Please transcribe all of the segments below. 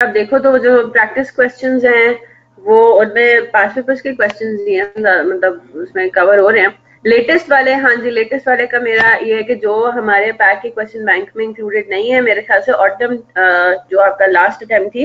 आप देखो तो जो प्रैक्टिस क्वेश्चंस हैं वो उनमें पास पेपर्स के क्वेश्चंस ही हैं, मतलब उसमें कवर हो रहे हैं। लेटेस्ट वाले, हाँ जी, लेटेस्ट वाले का मेरा ये है कि जो हमारे पैक के क्वेश्चन बैंक में इंक्लूडेड नहीं है, मेरे ख्याल से ऑटम जो आपका लास्ट अटेम्प्ट थी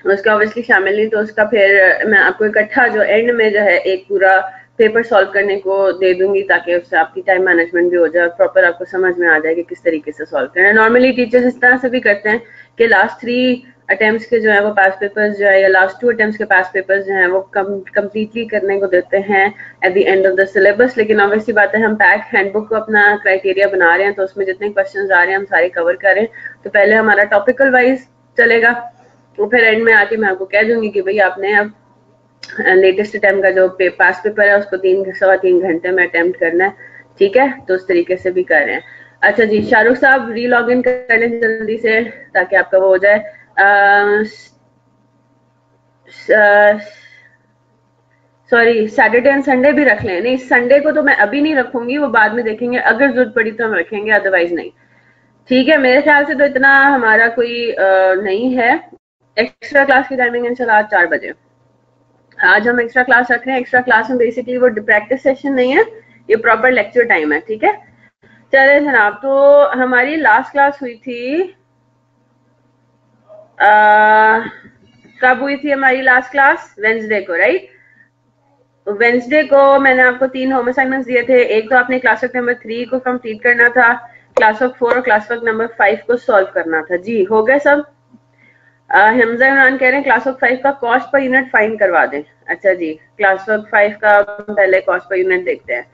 उसका ऑब्वियसली शामिल नहीं, तो उसका फिर मैं आपको इकट्ठा जो एंड में जो है एक पूरा पेपर सॉल्व करने को दे दूंगी, ताकि उससे आपकी टाइम मैनेजमेंट भी हो जाए, प्रॉपर आपको समझ में आ जाए कि किस तरीके से सॉल्व करना है। नॉर्मली टीचर्स इस तरह से भी करते हैं कि लास्ट 3 अटेम्प्ट्स के जो है वो पास पेपर्स जो है, या लास्ट 2 अटेम्प्ट्स के पास पेपर्स जो हैं वो कम्प्लीटली करने को देते हैं at the end of the syllabus. लेकिन ऑब्वियसली बात है, हम पैक हैंडबुक को अपना क्राइटेरिया बना रहे हैं, तो उसमें जितने क्वेश्चन आ रहे हैं हम सारे कवर करें। तो पहले हमारा टॉपिकल वाइज चलेगा, तो फिर एंड में आके मैं आपको कह दूंगी कि भाई आपने अब लेटेस्ट अटेम्प्ट का जो पास पेपर है उसको 3 घंटे में अटेम्प्ट करना है, ठीक है। तो उस तरीके से भी कर रहे हैं। अच्छा जी, शाहरुख साहब री लॉग इन कर लें जल्दी से ताकि आपका वो हो जाए। सॉरी, सैटरडे एंड संडे भी रख लें। नहीं, संडे को तो मैं अभी नहीं रखूंगी, वो बाद में देखेंगे, अगर जरूरत पड़ी तो हम रखेंगे, अदरवाइज नहीं, ठीक है। मेरे ख्याल से तो इतना हमारा कोई नहीं है। एक्स्ट्रा क्लास की टाइमिंग इंशाल्लाह आज 4 बजे आज हम एक्स्ट्रा क्लास रख रहे हैं। एक्स्ट्रा क्लास में बेसिकली वो प्रैक्टिस सेशन नहीं है, ये प्रॉपर लेक्चर टाइम है, ठीक है। चले जनाब, तो हमारी लास्ट क्लास हुई थी कब हुई थी हमारी लास्ट क्लास? वेंसडे को, राइट। वेंसडे को मैंने आपको 3 होम असाइनमेंट्स दिए थे। एक तो आपने क्लास वर्क नंबर 3 को कंप्लीट करना था, क्लास वर्क 4 और क्लास वर्क नंबर 5 को सॉल्व करना था। जी हो गए सब? हमजा इमरान कह रहे हैं क्लास वर्क 5 का कॉस्ट पर यूनिट फाइंड करवा दें। अच्छा जी, क्लास वर्क 5 का पहले कॉस्ट पर यूनिट देखते हैं।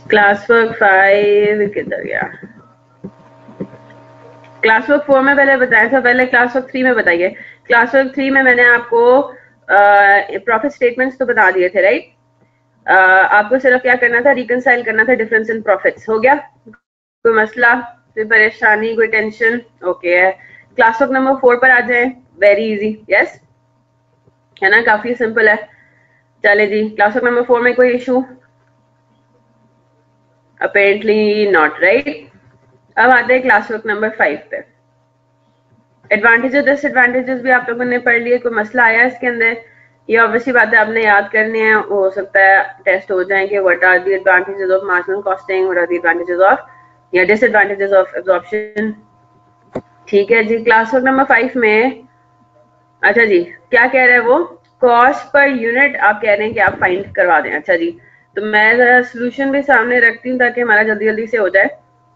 क्लास वर्क 5 किधर गया? क्लास वर्क 4 में पहले बताया था, पहले क्लास वर्क 3 में बताइए। क्लास वर्क 3 में मैंने आपको प्रॉफिट स्टेटमेंट्स तो बता दिए थे, राइट। आपको सिर्फ क्या करना था, रिकंसाइल करना था डिफरेंस इन प्रॉफिट्स। हो गया? कोई मसला, कोई परेशानी, कोई टेंशन? ओके है। क्लास वर्क नंबर 4 पर आ जाए। वेरी इजी, यस है ना, काफी सिंपल है। चले जी, क्लास वर्क नंबर 4 में कोई इशू? Apparently not, right. अब आते हैं क्लास वर्क नंबर 5 पे। एडवांटेजेस डिसएडवांटेजेस भी आप लोगों ने पढ़ लिए, कोई मसला आया इसके अंदर? ये ऑब्वियसली बात है, आपने याद करने हैं, हो सकता है टेस्ट हो जाए कि what are the advantages of marginal costing, what are the advantages of या डिसएडवांटेजेस ऑफ एब्जॉर्प्शन, ठीक है जी। क्लास वर्क नंबर 5 में अच्छा जी, क्या कह रहे हैं वो? कॉस्ट पर यूनिट आप कह रहे हैं कि आप फाइंड करवा दें। अच्छा जी, तो मैं जरा सोल्यूशन भी सामने रखती हूँ ताकि हमारा जल्दी जल्दी से हो जाए।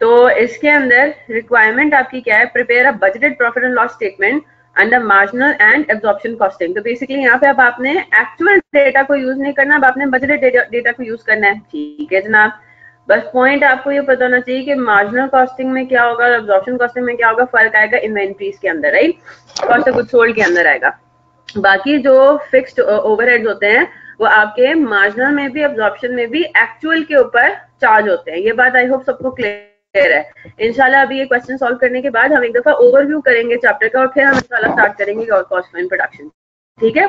तो इसके अंदर रिक्वायरमेंट आपकी क्या है? Prepare a budgeted profit and loss statement under marginal and absorption costing. तो बेसिकली यहाँ पे अब आपने एक्चुअल डेटा को यूज नहीं करना, अब आपने बजटेड डेटा को यूज करना है, ठीक है जनाब। बस पॉइंट आपको ये पता होना चाहिए कि मार्जिनल कॉस्टिंग में क्या होगा, एब्जॉर्प्शन कॉस्टिंग में क्या होगा, फर्क आएगा इन्वेंट्रीज के अंदर, right, cost of goods sold के अंदर आएगा। बाकी जो फिक्स्ड ओवरहेड्स होते हैं वो आपके मार्जिनल में भी, एब्जॉर्प्शन में भी एक्चुअल के ऊपर चार्ज होते हैं। ये बात आई होप सबको क्लियर है। इंशाल्लाह अभी ये क्वेश्चन सॉल्व करने के बाद हम एक दफा ओवरव्यू करेंगे चैप्टर का, और फिर हम इंशाल्लाह स्टार्ट करेंगे कॉस्ट इन प्रोडक्शन, ठीक है।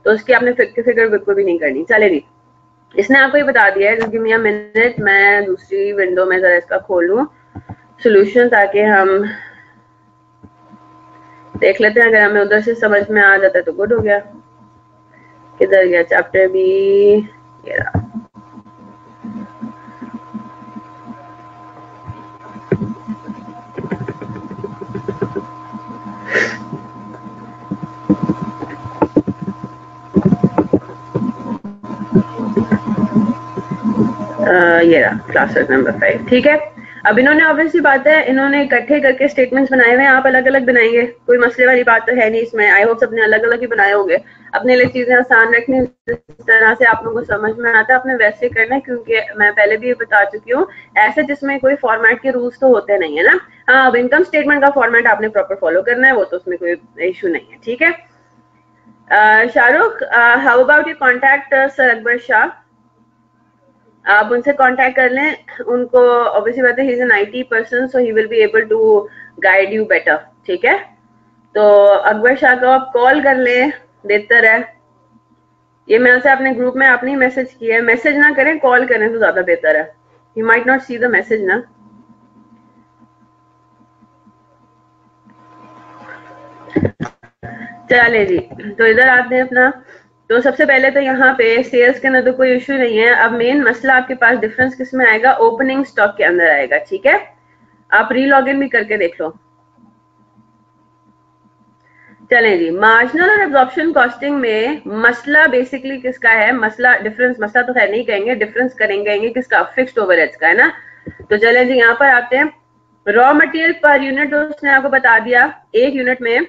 तो उसकी आपने फिक्र बिल्कुल भी नहीं करनी। चले जी, इसने आपको ये बता दिया है। Just give me a minute, मैं दूसरी विंडो में जरा इसका खोलूं सोल्यूशन, ताकि हम देख लेते हैं। अगर हमें उधर से समझ में आ जाता है तो गुड हो गया। किधर गया चैप्टर भी? ये रहा। ये रहा क्लास वर्क नंबर 5, ठीक है। अब इन्होंने ऑब्वियसली बात है, इन्होंने इकट्ठे करके स्टेटमेंट्स बनाए हुए हैं, आप अलग अलग बनाएंगे, कोई मसले वाली बात तो है नहीं इसमें। आई होप सबने अलग अलग ही बनाए होंगे। अपने लिए चीजें आसान रखनी, जिस तरह से आप लोगों को समझ में आता है अपने वैसे करना है, क्योंकि मैं पहले भी बता चुकी हूँ ऐसे जिसमें कोई फॉर्मेट के रूल्स तो होते नहीं है ना। हाँ, अब इनकम स्टेटमेंट का फॉर्मेट आपने प्रॉपर फॉलो करना है, वो तो उसमें कोई इशू नहीं है, ठीक है। Shahrukh, how about you contact sir Akbar Shah, आप उनसे कांटेक्ट कर लें। उनको ऑब्वियसली बात है, he is an IT person, so he will be able to guide you better, ठीक है। तो अकबर शाह को आप कॉल कर लें, बेहतर है। ये मैं से आपने ग्रुप में आपने मैसेज किया है, मैसेज ना करें, कॉल करें तो ज्यादा बेहतर है। You might not see the message ना। चले जी, तो इधर आते हैं अपना। तो सबसे पहले तो यहाँ पे सेल्स के अंदर तो कोई इश्यू नहीं है। अब मेन मसला आपके पास डिफरेंस किस में आएगा, ओपनिंग स्टॉक के अंदर आएगा। ठीक है, आप रीलॉगिन भी करके देख लो। चलें जी, मार्जिनल और एब्जॉर्प्शन कॉस्टिंग में मसला बेसिकली किसका है, मसला डिफरेंस, मसला तो खैर नहीं कहेंगे, डिफरेंस करेंगे किसका, फिक्स्ड ओवरहेड्स का है ना। तो चलें जी, यहाँ पर आते हैं। रॉ मटेरियल पर यूनिट उसने आपको बता दिया, एक यूनिट में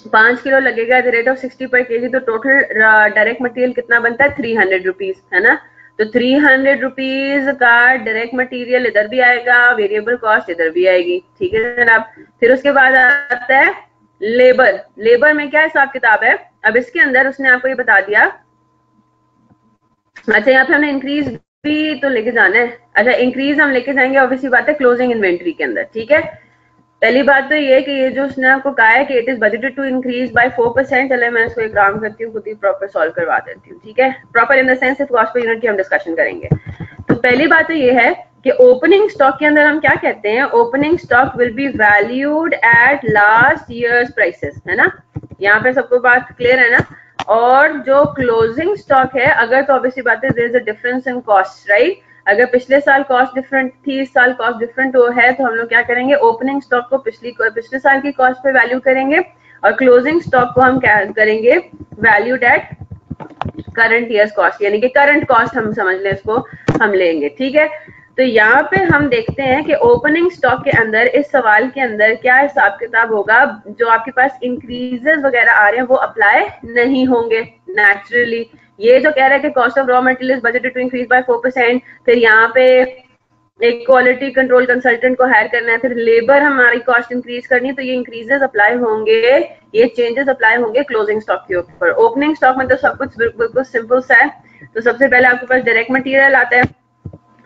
5 किलो लगेगा एट द रेट ऑफ 60 पर केजी, तो टोटल डायरेक्ट मटेरियल कितना बनता है, 300 रुपीज है ना। तो 300 रुपीज का डायरेक्ट मटेरियल इधर भी आएगा, वेरिएबल कॉस्ट इधर भी आएगी। ठीक है जनाब। फिर उसके बाद आता है लेबर। लेबर में क्या हिसाब किताब है, अब इसके अंदर उसने आपको ये बता दिया। अच्छा, यहाँ पे हमने इंक्रीज भी तो लेके जाना है। अच्छा, इंक्रीज हम लेके जाएंगे ऑब्वियसली बात है क्लोजिंग इन्वेंट्री के अंदर। ठीक है, पहली बात तो ये कि ये जो उसने आपको कहा है कि it is budgeted to increase by 4%। चले मैं इसको एक काम करती हूँ, खुद ही प्रॉपर सॉल्व करवा देती हूँ। ठीक है, proper in the sense cost per unit की हम डिस्कशन करेंगे। तो पहली बात तो ये है कि ओपनिंग स्टॉक के अंदर हम क्या कहते हैं, opening stock will be valued at last years prices, है ना। यहाँ पे सबको बात क्लियर है ना। और जो क्लोजिंग स्टॉक है, अगर तो ऑब्वियसली बात है there is a difference in cost, right. अगर पिछले साल कॉस्ट डिफरेंट थी, इस साल कॉस्ट डिफरेंट है, तो हम लोग क्या करेंगे, ओपनिंग स्टॉक को पिछले साल की कॉस्ट पे वैल्यू करेंगे और क्लोजिंग स्टॉक को हम क्या करेंगे, valued at current years cost, यानी कि करंट कॉस्ट हम समझ लें इसको, हम लेंगे। ठीक है, तो यहाँ पे हम देखते हैं कि ओपनिंग स्टॉक के अंदर इस सवाल के अंदर क्या हिसाब किताब होगा। जो आपके पास इंक्रीजेस वगैरह आ रहे हैं वो अप्लाई नहीं होंगे नेचुरली। ये जो कह रहा है कि cost of raw material budgeted to increase by 4%, फिर यहाँ पे एक क्वालिटी कंट्रोल कंसल्टेंट को हायर करना है, फिर लेबर हमारी कॉस्ट इंक्रीज करनी है, तो ये इंक्रीजेस अप्लाई होंगे, ये चेंजेस अप्लाई होंगे क्लोजिंग स्टॉक के ऊपर। ओपनिंग स्टॉक में तो सब कुछ बिल्कुल सिंपल सा है। तो सबसे पहले आपके पास डायरेक्ट मटेरियल आता है,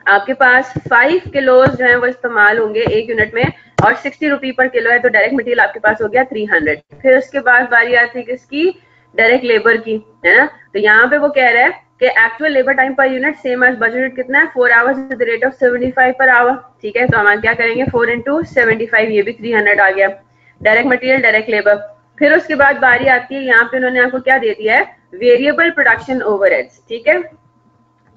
आपके पास 5 किलो जो है वो इस्तेमाल होंगे एक यूनिट में और 60 रुपी पर किलो है, तो डायरेक्ट मटेरियल आपके पास हो गया 300। फिर उसके बाद बारी आती है किसकी, डायरेक्ट लेबर की, है ना। तो यहाँ पे वो कह रहा है कि actual labour time per unit same as budgeted कितना है, 4 hours at the rate of 75 per our. ठीक है, तो हम क्या करेंगे 4 into 75, ये भी 300 आ गया, डायरेक्ट मटेरियल डायरेक्ट लेबर। फिर उसके बाद बारी आती है, यहाँ पे उन्होंने आपको क्या दे दिया है, वेरिएबल प्रोडक्शन ओवरहेड्स। ठीक है,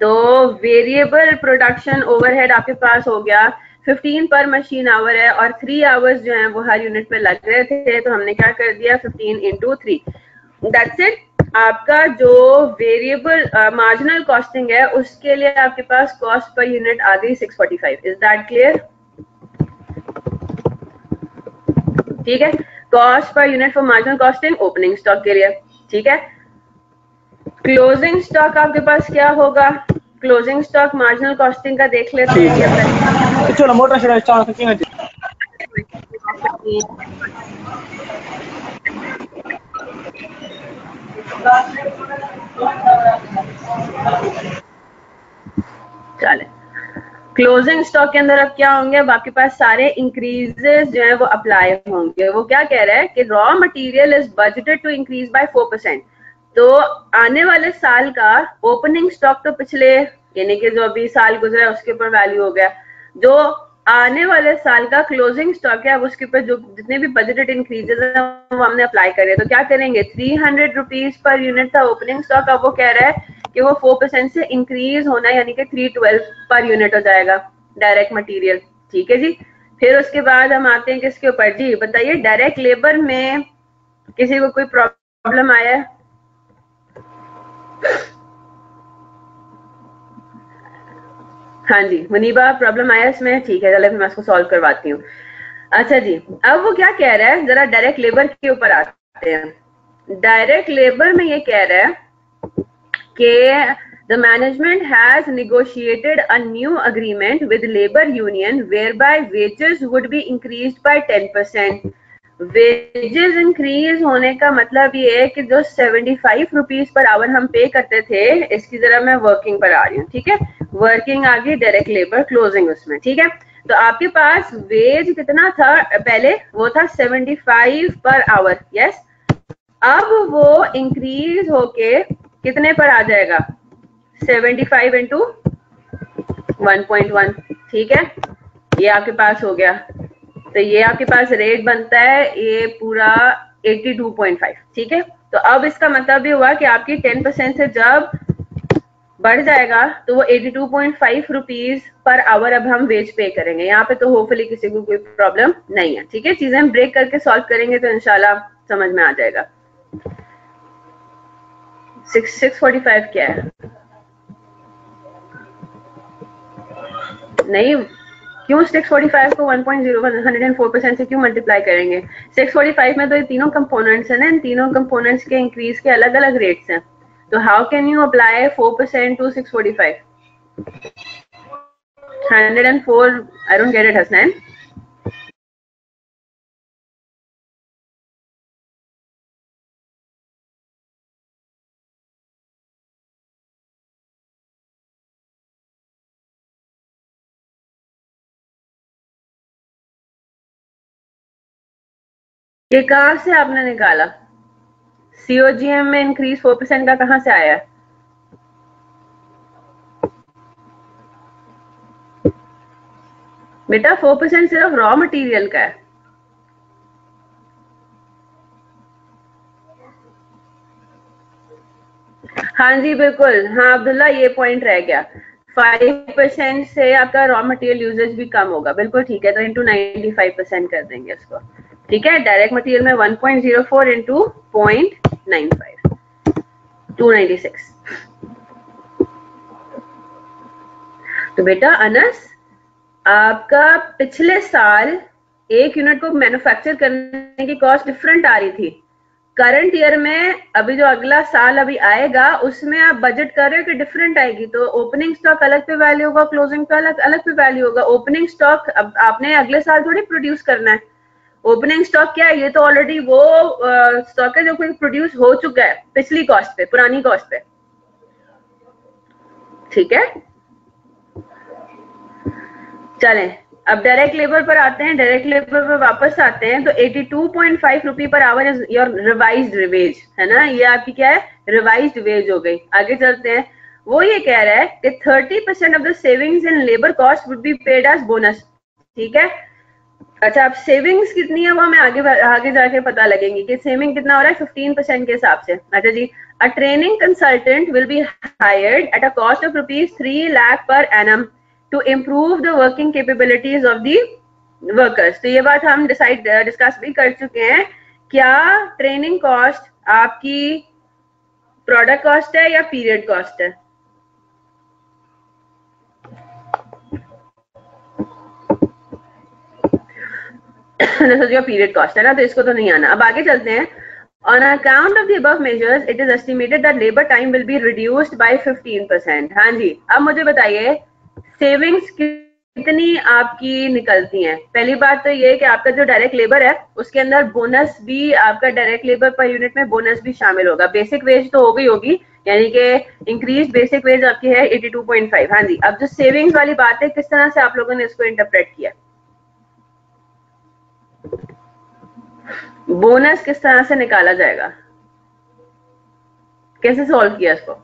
तो वेरिएबल प्रोडक्शन ओवरहेड आपके पास हो गया 15 पर मशीन आवर है और 3 आवर्स जो है वो हर यूनिट पे लग रहे थे, तो हमने क्या कर दिया 15 into 3, दैट्स इट। आपका जो वेरिएबल मार्जिनल कॉस्टिंग है उसके लिए आपके पास कॉस्ट पर यूनिट आ गई 645। Is that clear? ठीक है, cost per unit for marginal costing opening stock के लिए। ठीक है, क्लोजिंग स्टॉक आपके पास क्या होगा, क्लोजिंग स्टॉक मार्जिनल कॉस्टिंग का देख लेते हैं। चलो मोटर से स्टार्ट करते हैं। चले, क्लोजिंग स्टॉक के अंदर अब क्या होंगे, अब आपके पास सारे इंक्रीजेस जो है वो अप्लाई होंगे। वो क्या कह रहा है कि raw material is budgeted to increase by 4%। तो आने वाले साल का ओपनिंग स्टॉक तो पिछले यानी कि जो अभी साल गुजरा है उसके ऊपर वैल्यू हो गया, जो आने वाले साल का क्लोजिंग स्टॉक है अब उसके ऊपर जो जितने भी बजटेड इंक्रीजेस हैं वो हमने अप्लाई करे। तो क्या करेंगे, 300 रुपीज पर यूनिट था ओपनिंग स्टॉक, अब वो कह रहा है कि वो 4% से इंक्रीज होना है, यानी कि 312 पर यूनिट हो जाएगा डायरेक्ट मटेरियल। ठीक है जी, फिर उसके बाद हम आते हैं किसके ऊपर जी, बताइए डायरेक्ट लेबर में किसी को कोई प्रॉब्लम आया है? हाँ जी मुनीबा, प्रॉब्लम आया इसमें? ठीक है, चलो मैं इसको सॉल्व करवाती हूँ। अच्छा जी, अब वो क्या कह रहा है, जरा डायरेक्ट लेबर के ऊपर आते हैं। डायरेक्ट लेबर में ये कह रहा है कि the management has negotiated a new agreement with labor union whereby wages would be increased by 10%. Wages increase होने का मतलब ये है कि जो 75 रुपीज पर आवर हम पे करते थे, इसकी जरा मैं वर्किंग पर आ रही हूँ। ठीक है, वर्किंग आ गई डायरेक्ट लेबर क्लोजिंग उसमें। ठीक है, तो आपके पास वेज कितना था पहले, वो था 75 पर आवर। यस, अब वो इंक्रीज होके कितने पर आ जाएगा? 75 इंटू 1.1, ठीक है, ये आपके पास हो गया। तो ये आपके पास रेट बनता है ये पूरा 82.5, ठीक है। तो अब इसका मतलब ये हुआ कि आपकी 10% से जब बढ़ जाएगा तो वो 82.5 रुपीज पर आवर अब हम वेज पे करेंगे। यहाँ पे तो होपफुली किसी को कोई प्रॉब्लम नहीं है, ठीक है। चीजें हम ब्रेक करके सॉल्व करेंगे तो इंशाल्लाह समझ में आ जाएगा। 645 क्या है? नहीं, क्यों 645 को 1.0104% से क्यों मल्टीप्लाई करेंगे? 645 में तो ये तीनों कंपोनेंट्स हैं ना, इन तीनों कंपोनेंट्स के इंक्रीज के अलग अलग रेट्स हैं। तो how can you apply 4% to 645? 104, I don't get it, Hasnan. ये कहाँ से आपने निकाला? COGM में इंक्रीज 4% का कहाँ से आया? बेटा 4% सिर्फ रॉ मटेरियल का है। हाँ जी बिल्कुल, हाँ अब्दुल्ला, ये पॉइंट रह गया। 5% से आपका रॉ मटेरियल यूजेज भी कम होगा, बिल्कुल ठीक है। तो इंटू 95% कर देंगे इसको, ठीक है। डायरेक्ट मटेरियल में 1.04 इंटू 0.95, 296। तो बेटा अनस, आपका पिछले साल एक यूनिट को मैन्युफैक्चर करने की कॉस्ट डिफरेंट आ रही थी। करंट ईयर में अभी जो अगला साल अभी आएगा उसमें आप बजट कर रहे हो कि डिफरेंट आएगी। तो ओपनिंग स्टॉक अलग पे वैल्यू होगा, क्लोजिंग पे अलग पे वैल्यू होगा। ओपनिंग स्टॉक अब आपने अगले साल थोड़ी प्रोड्यूस करना है। ओपनिंग स्टॉक क्या है? ये तो ऑलरेडी वो स्टॉक है जो कोई प्रोड्यूस हो चुका है पिछली कॉस्ट पे, पुरानी कॉस्ट पे, ठीक है। चलें अब डायरेक्ट लेबर पर आते हैं। डायरेक्ट लेबर पर वापस आते हैं तो 82.5 rupee per hour is your revised wage, है ना। ये आपकी क्या है? रिवाइज्ड वेज हो गई। आगे चलते हैं। वो ये कह रहा है कि 30% of the savings in labour cost would be paid as bonus, ठीक है। अच्छा, अब सेविंग्स कितनी है वो हमें आगे जाके पता लगेंगी कि सेविंग कितना हो रहा है 15% के हिसाब से। अच्छा जी, a training consultant will be hired at a cost of ₹3 lakh per annum to improve the working capabilities of the workers। तो ये बात हम डिस्कस भी कर चुके हैं। क्या ट्रेनिंग कॉस्ट आपकी प्रोडक्ट कॉस्ट है या पीरियड कॉस्ट है? जो पीरियड कॉस्ट है ना, तो इसको तो नहीं आना। अब आगे चलते हैं। On account of the above measures, it is estimated that labor time will be reduced by 15%। हाँ जी, अब मुझे बताइए सेविंग्स कितनी आपकी निकलती हैं? पहली बात तो ये कि आपका जो डायरेक्ट लेबर है उसके अंदर बोनस भी, आपका डायरेक्ट लेबर पर यूनिट में बोनस भी शामिल होगा। बेसिक वेज तो हो गई होगी, यानी कि इंक्रीज बेसिक वेज आपकी है 82.5। हाँ जी, अब जो सेविंग्स वाली बात है किस तरह से आप लोगों ने इसको इंटरप्रेट किया? बोनस किस तरह से निकाला जाएगा? कैसे सॉल्व किया इसको?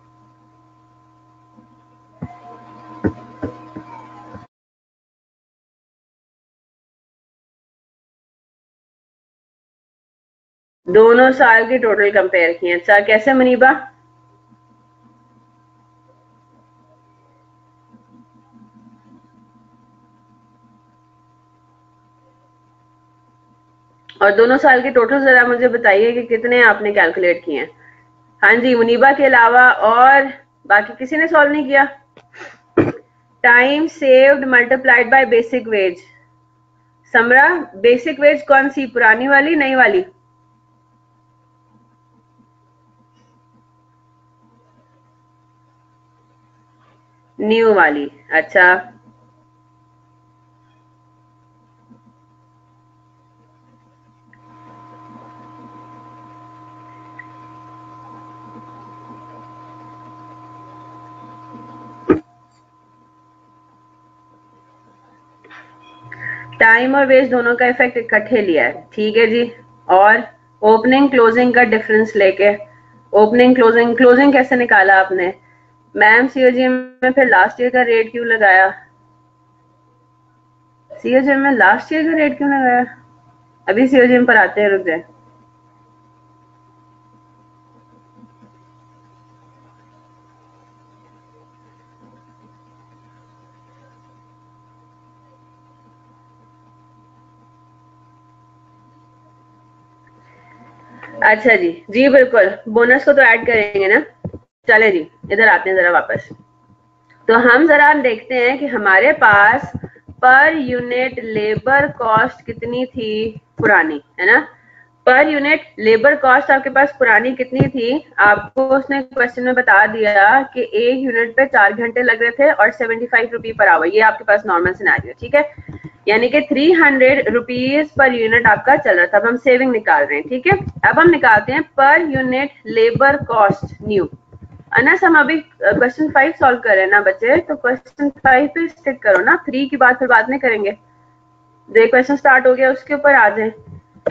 दोनों साल की टोटल कंपेयर किए। अच्छा, कैसे मुनीबा? और दोनों साल के टोटल जरा मुझे बताइए कि कितने आपने कैलकुलेट किए हैं। हाँ जी, मुनीबा के अलावा और बाकी किसी ने सॉल्व नहीं किया? Time saved multiplied by basic wage. Samra, basic wage कौन सी, पुरानी वाली नई वाली? न्यू वाली। अच्छा, टाइम और वेज दोनों का इफेक्ट इकट्ठे लिया है, ठीक है जी। और ओपनिंग क्लोजिंग का डिफरेंस लेके ओपनिंग क्लोजिंग, क्लोजिंग कैसे निकाला आपने मैम? सीओजी में फिर लास्ट ईयर का रेट क्यों लगाया? सीओजी में लास्ट ईयर का रेट क्यों लगाया? अभी सीओजी पर आते हैं, रुक जाए। अच्छा जी, जी बिल्कुल, बोनस को तो ऐड करेंगे ना। चले जी, इधर आते हैं जरा वापस। तो हम जरा देखते हैं कि हमारे पास पर यूनिट लेबर कॉस्ट कितनी थी पुरानी, है ना। पर यूनिट लेबर कॉस्ट आपके पास पुरानी कितनी थी? आपको उसने क्वेश्चन में बता दिया कि एक यूनिट पे 4 घंटे लग रहे थे और 75 रुपी पर आवर, ये आपके पास नॉर्मल सिनेरियो, ठीक है। यानी कि 300 रुपीज पर यूनिट आपका चल रहा था। अब हम सेविंग निकाल रहे हैं, ठीक है। अब हम निकालते हैं per unit labour cost new. Anas हम अभी क्वेश्चन 5 सॉल्व कर रहे हैं ना बच्चे, तो क्वेश्चन 5 पे स्टिक करो ना, 3 की बात फिर बाद में करेंगे। जो क्वेश्चन स्टार्ट हो गया उसके ऊपर आ जाए।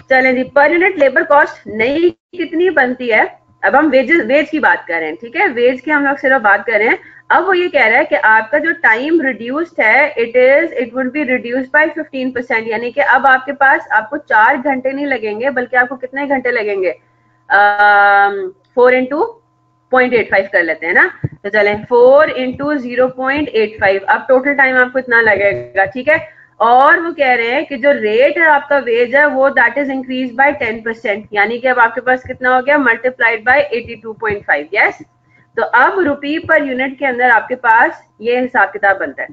चलें जी, पर यूनिट लेबर कॉस्ट नई कितनी बनती है? अब हम वेज की बात कर रहे हैं, ठीक है। वेज की हम लोग सिर्फ बात कर रहे हैं। अब वो ये कह रहा है कि आपका जो टाइम रिड्यूस्ड है, it would be reduced by 15%, यानी कि अब आपके पास आपको 4 घंटे नहीं लगेंगे, बल्कि आपको कितने घंटे लगेंगे? 4 इंटू 0.85 कर लेते हैं ना। तो चलें 4 इंटू 0.85, अब टोटल टाइम आपको इतना लगेगा, ठीक है। और वो कह रहे हैं कि जो रेट है आपका वेज है वो दैट इज इंक्रीज बाय 10%, यानी कि अब आपके पास कितना हो गया? Multiplied by 82.5, yes. तो अब रुपी पर यूनिट के अंदर आपके पास ये हिसाब किताब बनता है,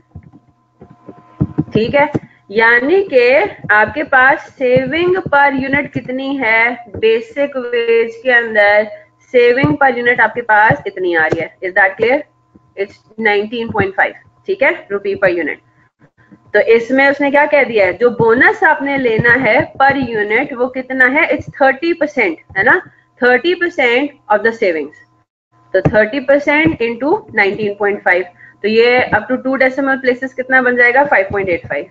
ठीक है। यानी कि आपके पास सेविंग पर यूनिट कितनी है? बेसिक वेज के अंदर सेविंग पर यूनिट आपके पास इतनी आ रही है। Is that clear? इट्स 19.5, ठीक है, रुपी पर यूनिट। तो इसमें उसने क्या कह दिया है, जो बोनस आपने लेना है पर यूनिट वो कितना है? इट्स 30%, है ना। 30% ऑफ द सेविंग्स। तो 30% इंटू 19.5, तो ये अप टू 2 डेसिमल प्लेसेस कितना बन जाएगा? 5.85।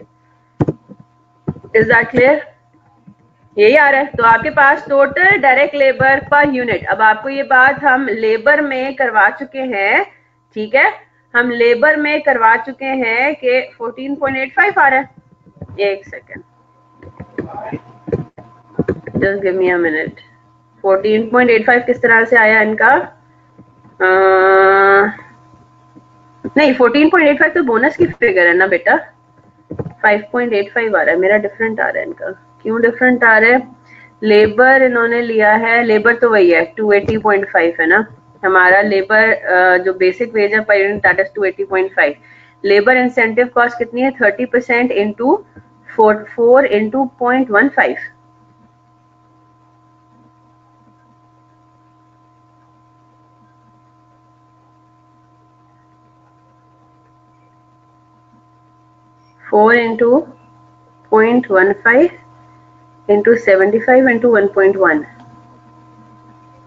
Is that clear? यही आ रहा है। तो आपके पास total direct labour per unit, अब आपको ये बात हम लेबर में करवा चुके हैं, ठीक है। हम लेबर में करवा चुके हैं कि 14.85 आ रहा है। एक second, just give me a minute. 14.85 किस तरह से आया इनका? नहीं, 14.85 तो बोनस की फिगर है ना बेटा। 5.85 आ रहा है मेरा, डिफरेंट आ रहा है इनका। क्यों डिफरेंट आ रहा है? लेबर इन्होंने लिया है, लेबर तो वही है 280.5, है ना। हमारा लेबर जो बेसिक वेज है per unit that is 280.5। Labour incentive cost कितनी है? 30% into 4 into 0.15, four into 0.15 into 75 into 1.1।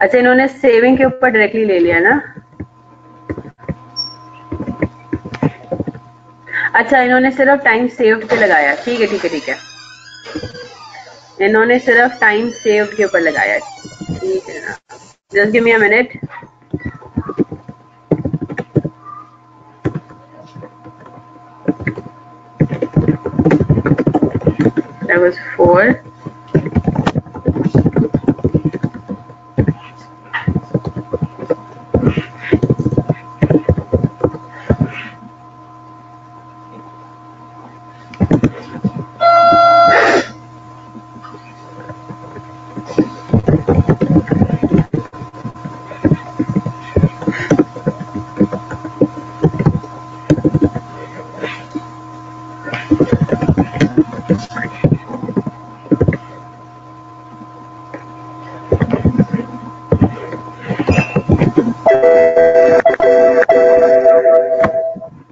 अच्छा, इन्होंने सेविंग के ऊपर डायरेक्टली ले लिया ना। अच्छा, इन्होंने सिर्फ टाइम सेव्ड पे लगाया, ठीक है ठीक है ठीक है। इन्होंने सिर्फ टाइम सेव्ड के ऊपर लगाया, ठीक है ना। Just give me a minute. That was 4.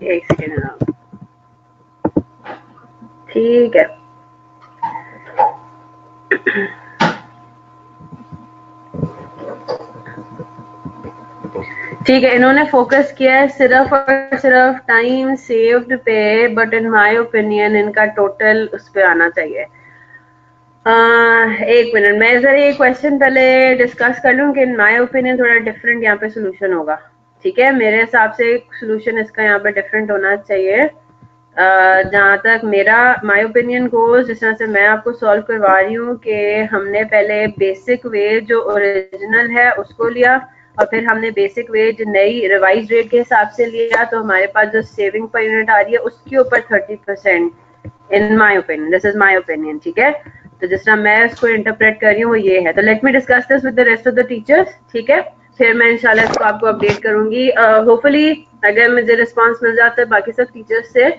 एक सेकेंड ना, ठीक है। ठीक है, इन्होंने फोकस किया है सिर्फ और सिर्फ टाइम सेव्ड पे, बट इन माय ओपिनियन इनका टोटल उस पे आना चाहिए। एक मिनट, मैं जरा ये क्वेश्चन पहले डिस्कस कर लूं कि इन माय ओपिनियन थोड़ा डिफरेंट यहाँ पे सोल्यूशन होगा। ठीक है, मेरे हिसाब से सोल्यूशन इसका यहाँ पे डिफरेंट होना चाहिए। जहाँ तक मेरा माय ओपिनियन गोज, जिस तरह से मैं आपको सॉल्व करवा रही हूँ कि हमने पहले बेसिक वेज जो ओरिजिनल है उसको लिया और फिर हमने बेसिक वेज नई रिवाइज रेट के हिसाब से लिया, तो हमारे पास जो सेविंग पर यूनिट आ रही है उसके ऊपर 30% in my opinion, this is my opinion. ठीक है, तो जिस तरह मैं इसको इंटरप्रेट कर रही हूँ वो ये है। तो let me discuss this with the rest of the teachers. ठीक है, फिर मैं इंशाल्लाह इसको आपको अपडेट करूंगी। होपफुली अगर मुझे रिस्पांस मिल जाता है बाकी सब टीचर्स से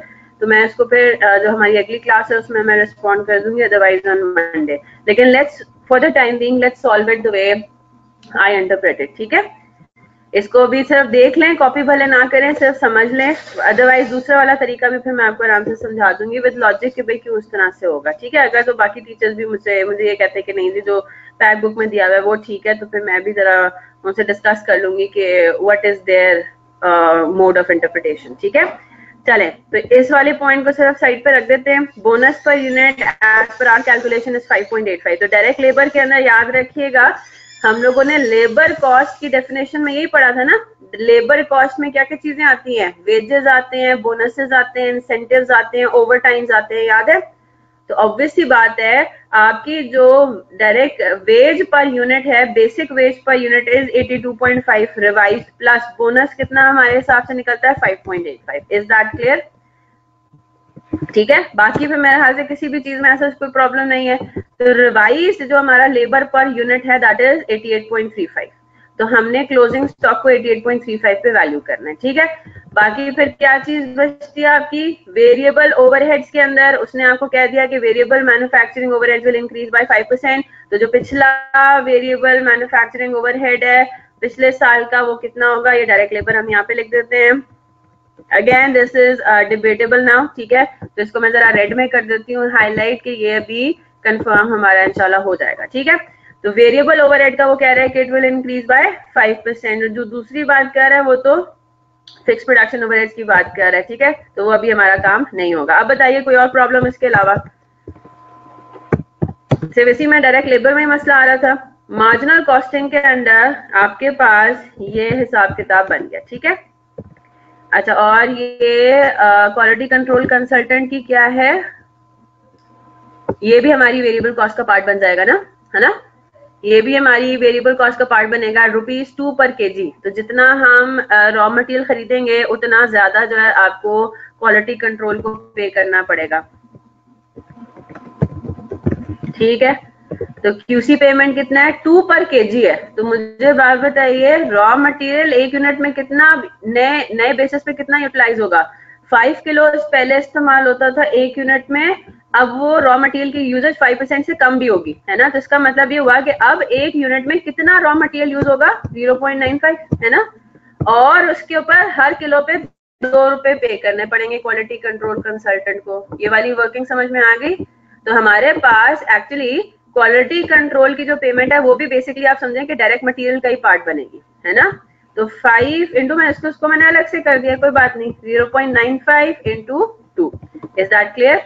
तो मैं इसको फिर जो हमारी अगली क्लास है उसमें मैं रिस्पॉन्ड कर दूंगी, अदरवाइज ऑन मंडे। लेकिन let's for the time being let's solve it the way I interpret it. ठीक है, इसको भी सिर्फ देख लें, कॉपी भले ना करें, सिर्फ समझ लें। अदरवाइज दूसरा वाला तरीका भी फिर मैं आपको आराम से समझा दूंगी विद लॉजिक कि भाई क्यों उस तरह से होगा। ठीक है, अगर तो बाकी टीचर्स भी मुझे ये कहते हैं कि नहीं जी जो पैक बुक में दिया हुआ है वो ठीक है, तो फिर मैं भी जरा उनसे डिस्कस कर लूंगी कि what is their mode of interpretation. ठीक है, चलें तो इस वाले पॉइंट को सिर्फ साइड पर रख देते हैं। Bonus per unit as per hour calculation is 5.85। तो डायरेक्ट लेबर के अंदर याद रखिएगा हम लोगों ने लेबर कॉस्ट की डेफिनेशन में यही पढ़ा था ना, लेबर कॉस्ट में क्या क्या चीजें आती हैं, वेजेस आते हैं, बोनसेस आते हैं, इंसेंटिव्स आते हैं, ओवर टाइम्स आते हैं, याद है। तो ऑब्वियस सी बात है आपकी जो डायरेक्ट वेज पर यूनिट है, basic veg per unit is 82.5 revise plus bonus कितना हमारे हिसाब से निकलता है 5.85। Is that clear? ठीक है, बाकी फिर मेरे ख्याल से किसी भी चीज में ऐसा कोई प्रॉब्लम नहीं है। तो रिवाइज जो हमारा लेबर पर यूनिट है दैट इज 88.35। तो हमने क्लोजिंग स्टॉक को 88.35 पे वैल्यू करना है। ठीक है, बाकी फिर क्या चीज बचती है आपकी वेरिएबल ओवरहेड्स के अंदर, उसने आपको कह दिया कि variable manufacturing overheads will increase by 5%। तो जो पिछला वेरिएबल मैन्युफैक्चरिंग ओवरहेड है पिछले साल का वो कितना होगा, ये डायरेक्ट लेबर हम यहाँ पे लिख देते हैं। Again this is debatable now. ठीक है, तो इसको मैं जरा रेड में कर देती हूँ हाईलाइट कि ये भी कंफर्म हमारा इंशाल्लाह हो जाएगा। ठीक है, तो वेरिएबल ओवरहेड का वो कह रहा है कि इट विल इंक्रीज बाय 5%। जो दूसरी बात कर रहा है वो तो फिक्स प्रोडक्शन ओवरहेड की बात कर रहा है। ठीक है, तो वो अभी हमारा काम नहीं होगा। अब बताइए कोई और प्रॉब्लम इसके अलावा? सिर्फ इसी में डायरेक्ट लेबर में मसला आ रहा था। मार्जिनल कॉस्टिंग के अंदर आपके पास ये हिसाब किताब बन गया। ठीक है, अच्छा, और ये क्वालिटी कंट्रोल कंसल्टेंट की क्या है, ये भी हमारी वेरिएबल कॉस्ट का पार्ट बन जाएगा ना, है ना। ये भी हमारी वेरिएबल कॉस्ट का पार्ट बनेगा ₹2 पर केजी। तो जितना हम रॉ मटेरियल खरीदेंगे उतना ज्यादा जो है आपको क्वालिटी कंट्रोल को पे करना पड़ेगा। ठीक है, तो क्यूसी पेमेंट कितना है, 2 पर केजी है। तो मुझे बात बताइए रॉ मटेरियल एक यूनिट में कितना नए बेसिस पे कितना यूटिलाइज होगा। 5 किलो पहले इस्तेमाल होता था एक यूनिट में, अब वो रॉ मटेरियल की यूजेज 5% से कम भी होगी, है ना। तो इसका मतलब ये हुआ कि अब एक यूनिट में कितना रॉ मटेरियल यूज होगा, 0.95, है ना। और उसके ऊपर हर किलो पे 2 रुपए पे करने पड़ेंगे क्वालिटी कंट्रोल कंसल्टेंट को। ये वाली वर्किंग समझ में आ गई? तो हमारे पास एक्चुअली क्वालिटी कंट्रोल की जो पेमेंट है वो भी बेसिकली आप समझें कि डायरेक्ट मटेरियल का ही पार्ट बनेगी, है ना। तो 5 इंटू मैं इसको मैंने अलग से कर दिया, कोई बात नहीं, 0.95 इंटू 2। Is that clear?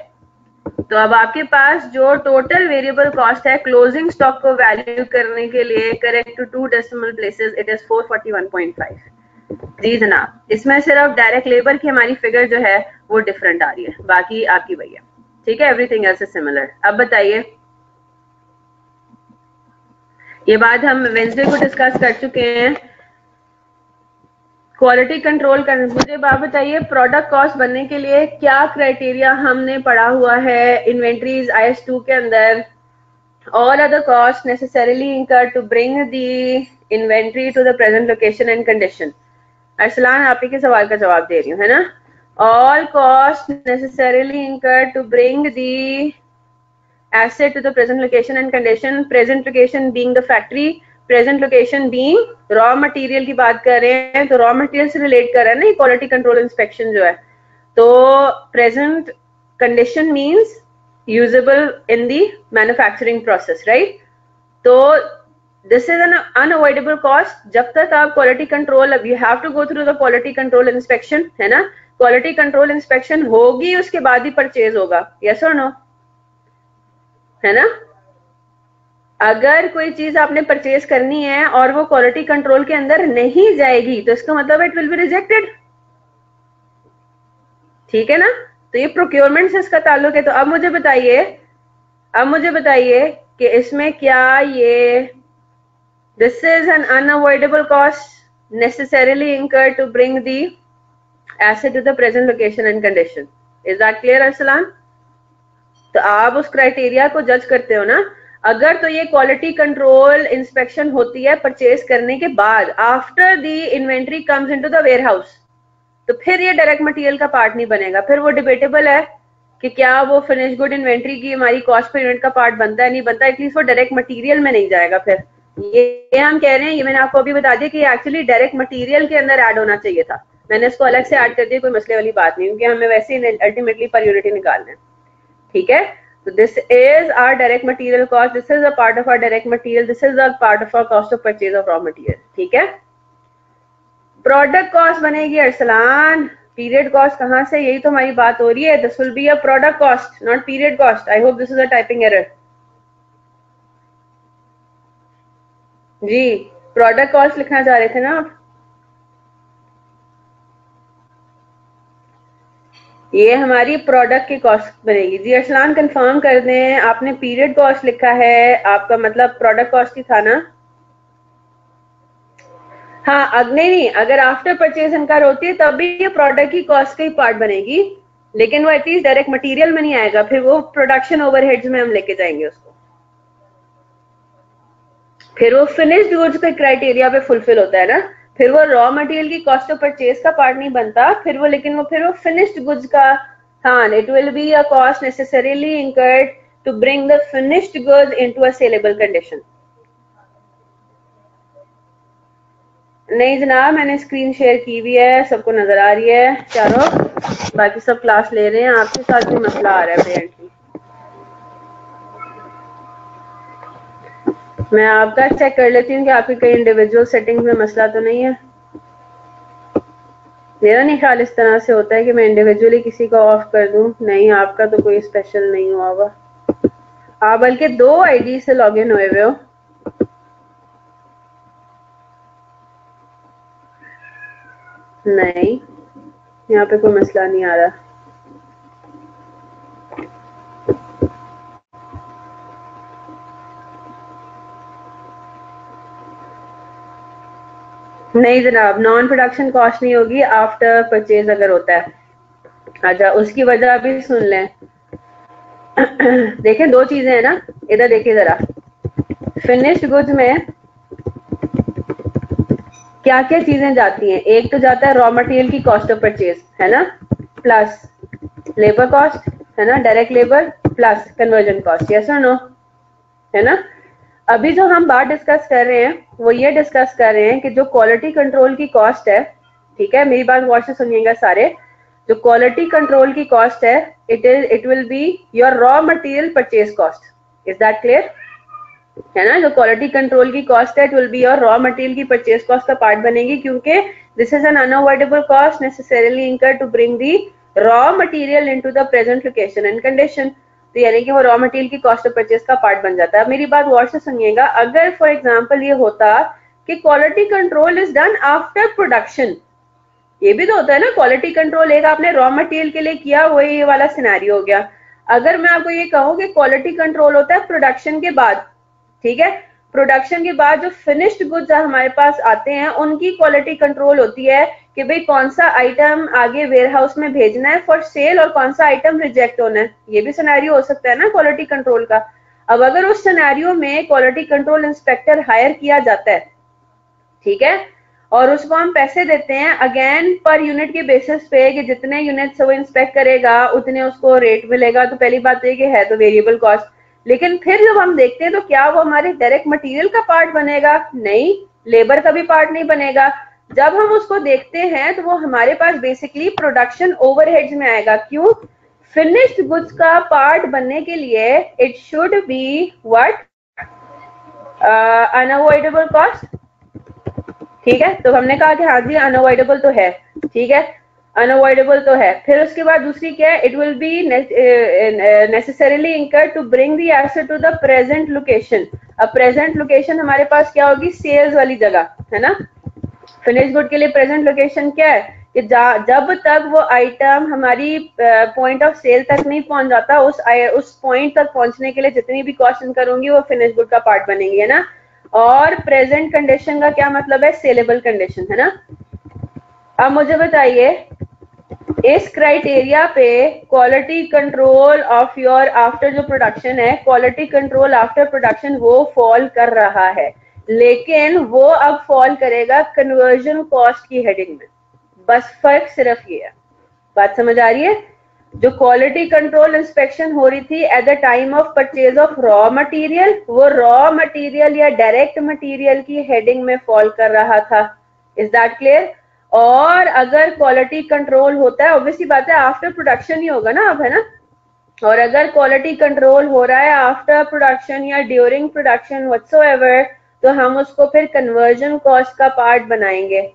तो अब आपके पास जो टोटल वेरिएबल कॉस्ट है क्लोजिंग स्टॉक को वैल्यू करने के लिए correct to 2 decimal places it is 441.5। जी जनाब, इसमें सिर्फ डायरेक्ट लेबर की हमारी फिगर जो है वो डिफरेंट आ रही है, बाकी आपकी वही है। ठीक है, एवरीथिंग एल्स इज सिमिलर। अब बताइए, ये बात हम वेंसडे को डिस्कस कर चुके हैं। क्वालिटी कंट्रोल कर, मुझे बात बताइए प्रोडक्ट कॉस्ट बनने के लिए क्या क्राइटेरिया हमने पढ़ा हुआ है इन्वेंट्रीज IS2 के अंदर। All other cost necessarily incurred to bring the inventory to the present location and condition. Arsalan आप ही के सवाल का जवाब दे रही हूँ, है ना। All cost necessarily incurred to bring the asset to the present location and condition, present location being the factory, present location being raw material की बात कर रहे हैं, तो raw material से relate कर रहे हैं ना ये quality control inspection जो है। तो present condition means usable in the manufacturing process, right? तो this is an unavoidable cost। जब तक आप quality control, you have to go through the quality control inspection, है ना। quality control inspection होगी उसके बाद ही purchase होगा, yes or no, है ना। अगर कोई चीज आपने परचेज करनी है और वो क्वालिटी कंट्रोल के अंदर नहीं जाएगी तो इसका मतलब इट विल बी रिजेक्टेड, ठीक है ना। तो ये प्रोक्योरमेंट से इसका ताल्लुक है। तो अब मुझे बताइए कि इसमें क्या ये this is an unavoidable cost necessarily incurred to bring the asset to the present location and condition, is that clear Arsalan? तो आप उस क्राइटेरिया को जज करते हो ना। अगर तो ये क्वालिटी कंट्रोल इंस्पेक्शन होती है परचेज करने के बाद, after the inventory comes into the warehouse, तो फिर ये डायरेक्ट मटेरियल का पार्ट नहीं बनेगा। फिर वो डिबेटेबल है कि क्या वो फिनिश गुड इन्वेंट्री की हमारी कॉस्ट पर यूनिट का पार्ट बनता है, नहीं बनता, एटलीस्ट वो डायरेक्ट मटेरियल में नहीं जाएगा। फिर ये हम कह रहे हैं, ये मैंने आपको अभी बता दिया कि एक्चुअली डायरेक्ट मटेरियल के अंदर ऐड होना चाहिए था, मैंने इसको अलग से ऐड कर दिया, कोई मसले वाली बात नहीं, क्योंकि हमें वैसे ही अल्टीमेटली पर यूनिट ही निकालना है, ठीक है। So this is our direct material cost. This is a part of our direct material. This is a part of our cost of purchase of raw material. ठीक है। Product cost बनेगी Arsalan, period cost कहाँ से? यही तो हमारी बात हो रही है। This will be a product cost, not period cost. I hope this is a typing error. Ji, product cost लिखना चाह रहे थे ना आप? ये हमारी प्रोडक्ट की कॉस्ट बनेगी। जी अरसलान कंफर्म कर दें, आपने पीरियड कॉस्ट लिखा है, आपका मतलब प्रोडक्ट कॉस्ट ही था ना? हाँ, नहीं, अगर आफ्टर परचेज इनकार होती है तब भी ये प्रोडक्ट की कॉस्ट का ही पार्ट बनेगी, लेकिन वो एटलीस्ट डायरेक्ट मटेरियल में नहीं आएगा, फिर वो प्रोडक्शन ओवरहेड्स में हम लेके जाएंगे उसको, फिर वो फिनिश्ड गुड्स के क्राइटेरिया पे फुलफिल होता है ना, फिर वो रॉ मटेरियल की कॉस्ट ऑफ परचेज का पार्ट नहीं बनता, फिर वो फिनिश्ड गुड्स का, हाँ, it will be a cost necessarily incurred to bring the finished goods into a saleable condition. नहीं जनाब, मैंने स्क्रीन शेयर की हुई है, सबको नजर आ रही है चारों, बाकी सब क्लास ले रहे हैं, आपके साथ भी मसला आ रहा है अपेरेंटली। मैं आपका चेक कर लेती हूँ कि आपकी कई इंडिविजुअल सेटिंग्स में मसला तो नहीं है। मेरा नहीं ख्याल इस तरह से होता है कि मैं इंडिविजुअली किसी को ऑफ कर दूं, नहीं, आपका तो कोई स्पेशल नहीं हुआ होगा, आप बल्कि 2 आईडी से लॉग इन हुए हुए हो। नहीं, यहाँ पे कोई मसला नहीं आ रहा। नहीं जनाब, नॉन प्रोडक्शन कॉस्ट नहीं होगी आफ्टर परचेज अगर होता है। अच्छा, उसकी वजह भी सुन लें। देखें, 2 चीजें हैं ना, इधर देखिए जरा, फिनिश्ड गुड्स में क्या क्या चीजें जाती हैं। एक तो जाता है रॉ मटेरियल की कॉस्ट ऑफ परचेज, है ना, प्लस लेबर कॉस्ट, है ना, direct labour plus conversion cost, yes और नो, है ना। अभी जो हम बात डिस्कस कर रहे हैं वो ये डिस्कस कर रहे हैं कि जो क्वालिटी कंट्रोल की कॉस्ट है, ठीक है, मेरी बात गौर से सुनिएगा सारे, जो क्वालिटी कंट्रोल की कॉस्ट है, it will be your raw material purchase cost, is that clear, है ना। जो क्वालिटी कंट्रोल की कॉस्ट है, it will be your raw material की परचेज कॉस्ट का पार्ट बनेगी, क्योंकि this is an unavoidable cost necessarily incurred to bring the raw material into the present location and condition. तो यानी कि वो रॉ मटेरियल की कॉस्ट ऑफ परचेज का पार्ट बन जाता है। मेरी बात गौर से सुनिएगा, अगर फॉर एग्जांपल ये होता कि quality control is done after production, ये भी तो होता है ना, क्वालिटी कंट्रोल एक आपने रॉ मटेरियल के लिए किया, वही ये वाला सिनेरियो हो गया। अगर मैं आपको ये कहूँ कि क्वालिटी कंट्रोल होता है प्रोडक्शन के बाद, ठीक है, प्रोडक्शन के बाद जो फिनिश्ड गुड्स हमारे पास आते हैं उनकी क्वालिटी कंट्रोल होती है कि भाई कौन सा आइटम आगे वेयर हाउस में भेजना है फॉर सेल और कौन सा आइटम रिजेक्ट होना है। ये भी सिनेरियो हो सकता है ना क्वालिटी कंट्रोल का। अब अगर उस सिनेरियो में क्वालिटी कंट्रोल इंस्पेक्टर हायर किया जाता है, ठीक है, और उसको हम पैसे देते हैं अगेन पर यूनिट के बेसिस पे कि जितने यूनिट्स वो इंस्पेक्ट करेगा उतने उसको रेट मिलेगा, तो पहली बात ये कि है तो वेरिएबल कॉस्ट। लेकिन फिर जब हम देखते हैं तो क्या वो हमारे डायरेक्ट मटेरियल का पार्ट बनेगा? नहीं, लेबर का भी पार्ट नहीं बनेगा। जब हम उसको देखते हैं तो वो हमारे पास बेसिकली प्रोडक्शन ओवरहेड्स में आएगा। क्यों? फिनिश्ड गुड्स का पार्ट बनने के लिए it should be what, unavoidable cost, ठीक है। तो हमने कहा कि हाँ जी अनअवॉइडेबल तो है, ठीक है। अनअवॉइडेबल तो है। फिर उसके बाद दूसरी क्या है, it will be necessarily incur to bring the asset to the present location. अब प्रेजेंट लोकेशन हमारे पास क्या होगी, सेल्स वाली जगह, है ना। फिनिश गुड के लिए प्रेजेंट लोकेशन क्या है कि जब तक वो आइटम हमारी पॉइंट ऑफ सेल तक नहीं पहुंच जाता, उस पॉइंट तक पहुंचने के लिए जितनी भी कॉस्ट इनकर होंगी वो फिनिश गुड का पार्ट बनेंगी, है ना। और प्रेजेंट कंडीशन का क्या मतलब है, सेलेबल कंडीशन, है ना। अब मुझे बताइए इस क्राइटेरिया पे quality control of your after जो प्रोडक्शन है, क्वालिटी कंट्रोल आफ्टर प्रोडक्शन वो फॉल कर रहा है, लेकिन वो अब फॉल करेगा कन्वर्जन कॉस्ट की हेडिंग में। बस फर्क सिर्फ ये है। बात समझ आ रही है। जो क्वालिटी कंट्रोल इंस्पेक्शन हो रही थी at the time of purchase of raw material, वो रॉ मटेरियल या डायरेक्ट मटेरियल की हेडिंग में फॉल कर रहा था। Is that clear. और अगर क्वालिटी कंट्रोल होता है, ऑब्वियसली बात है आफ्टर प्रोडक्शन ही होगा ना अब, है ना। और अगर क्वालिटी कंट्रोल हो रहा है आफ्टर प्रोडक्शन या ड्यूरिंग प्रोडक्शन व्हाटसोएवर, तो हम उसको फिर कन्वर्जन कॉस्ट का पार्ट बनाएंगे।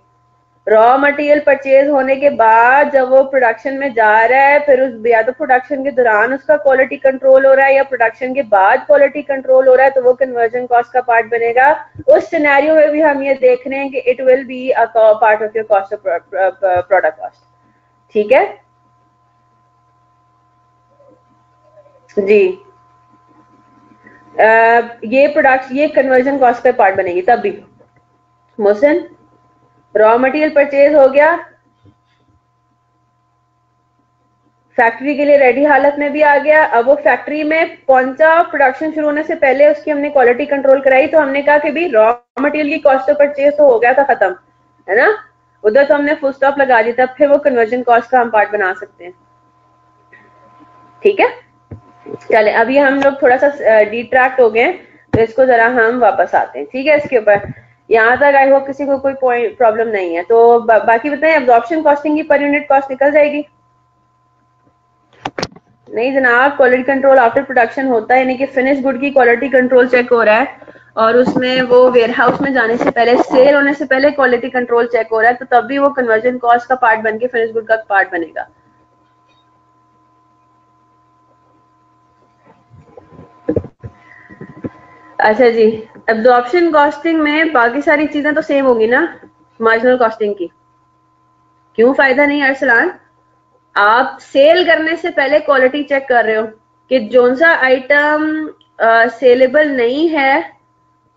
रॉ मटेरियल परचेज होने के बाद जब वो प्रोडक्शन में जा रहा है, फिर उस या तो प्रोडक्शन के दौरान उसका क्वालिटी कंट्रोल हो रहा है या प्रोडक्शन के बाद क्वालिटी कंट्रोल हो रहा है, तो वो कन्वर्जन कॉस्ट का पार्ट बनेगा। उस सिनेरियो में भी हम ये देख रहे हैं कि it will be a part of your cost of product cost. ठीक है जी। ये कन्वर्जन कॉस्ट का पार्ट बनेगी तब भी। मोहसिन, रॉ मटेरियल परचेज हो गया, फैक्ट्री के लिए रेडी हालत में भी आ गया। अब वो फैक्ट्री में पहुंचा, प्रोडक्शन शुरू होने से पहले उसकी हमने क्वालिटी कंट्रोल कराई, तो हमने कहा कि भाई रॉ मटेरियल की कॉस्ट ऑफ परचेज तो हो गया था खत्म, है ना। उधर तो हमने फुल स्टॉप लगा दी था, फिर वो कन्वर्जन कॉस्ट का हम पार्ट बना सकते हैं। ठीक है, चले अभी हम लोग थोड़ा सा डिट्रैक्ट हो गए, तो इसको जरा हम वापस आते हैं। ठीक है, इसके ऊपर यहाँ तक आई होप किसी को कोई प्रॉब्लम नहीं है। तो बाकी बताएं, एब्जॉर्प्शन कॉस्टिंग की पर यूनिट कॉस्ट निकल जाएगी? नहीं जनाब, क्वालिटी कंट्रोल आफ्टर प्रोडक्शन होता है, यानी कि फिनिश गुड की क्वालिटी कंट्रोल चेक हो रहा है और उसमें वो वेयरहाउस में जाने से पहले, सेल होने से पहले क्वालिटी कंट्रोल चेक हो रहा है, तो तब भी वो कन्वर्जन कॉस्ट का पार्ट बन के फिनिश गुड का पार्ट बनेगा। अच्छा जी, एब्जॉर्प्शन कॉस्टिंग में बाकी सारी चीजें तो सेम होगी ना मार्जिनल कॉस्टिंग की। क्यों फायदा नहीं अरसलान? आप सेल करने से पहले क्वालिटी चेक कर रहे हो कि जोन सा आइटम सेलेबल नहीं है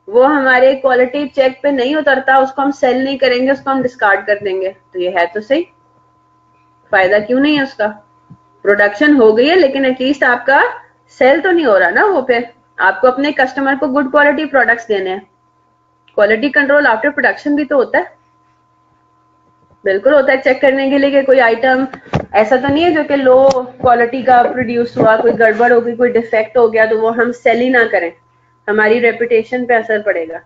वो हमारे क्वालिटी चेक पे नहीं उतरता, उसको हम सेल नहीं करेंगे, उसको हम डिस्कार्ड कर देंगे। तो ये है तो सही, फायदा क्यों नहीं है उसका? प्रोडक्शन हो गई है लेकिन एटलीस्ट आपका सेल तो नहीं हो रहा ना वो। पे आपको अपने कस्टमर को गुड क्वालिटी प्रोडक्ट्स देने हैं। क्वालिटी कंट्रोल आफ्टर प्रोडक्शन भी तो होता है, बिल्कुल होता है, चेक करने के लिए कि कोई आइटम ऐसा तो नहीं है जो कि लो क्वालिटी का प्रोड्यूस हुआ, कोई गड़बड़ हो गई, कोई डिफेक्ट हो गया, तो वो हम सेल ही ना करें, हमारी रेपुटेशन पे असर पड़ेगा।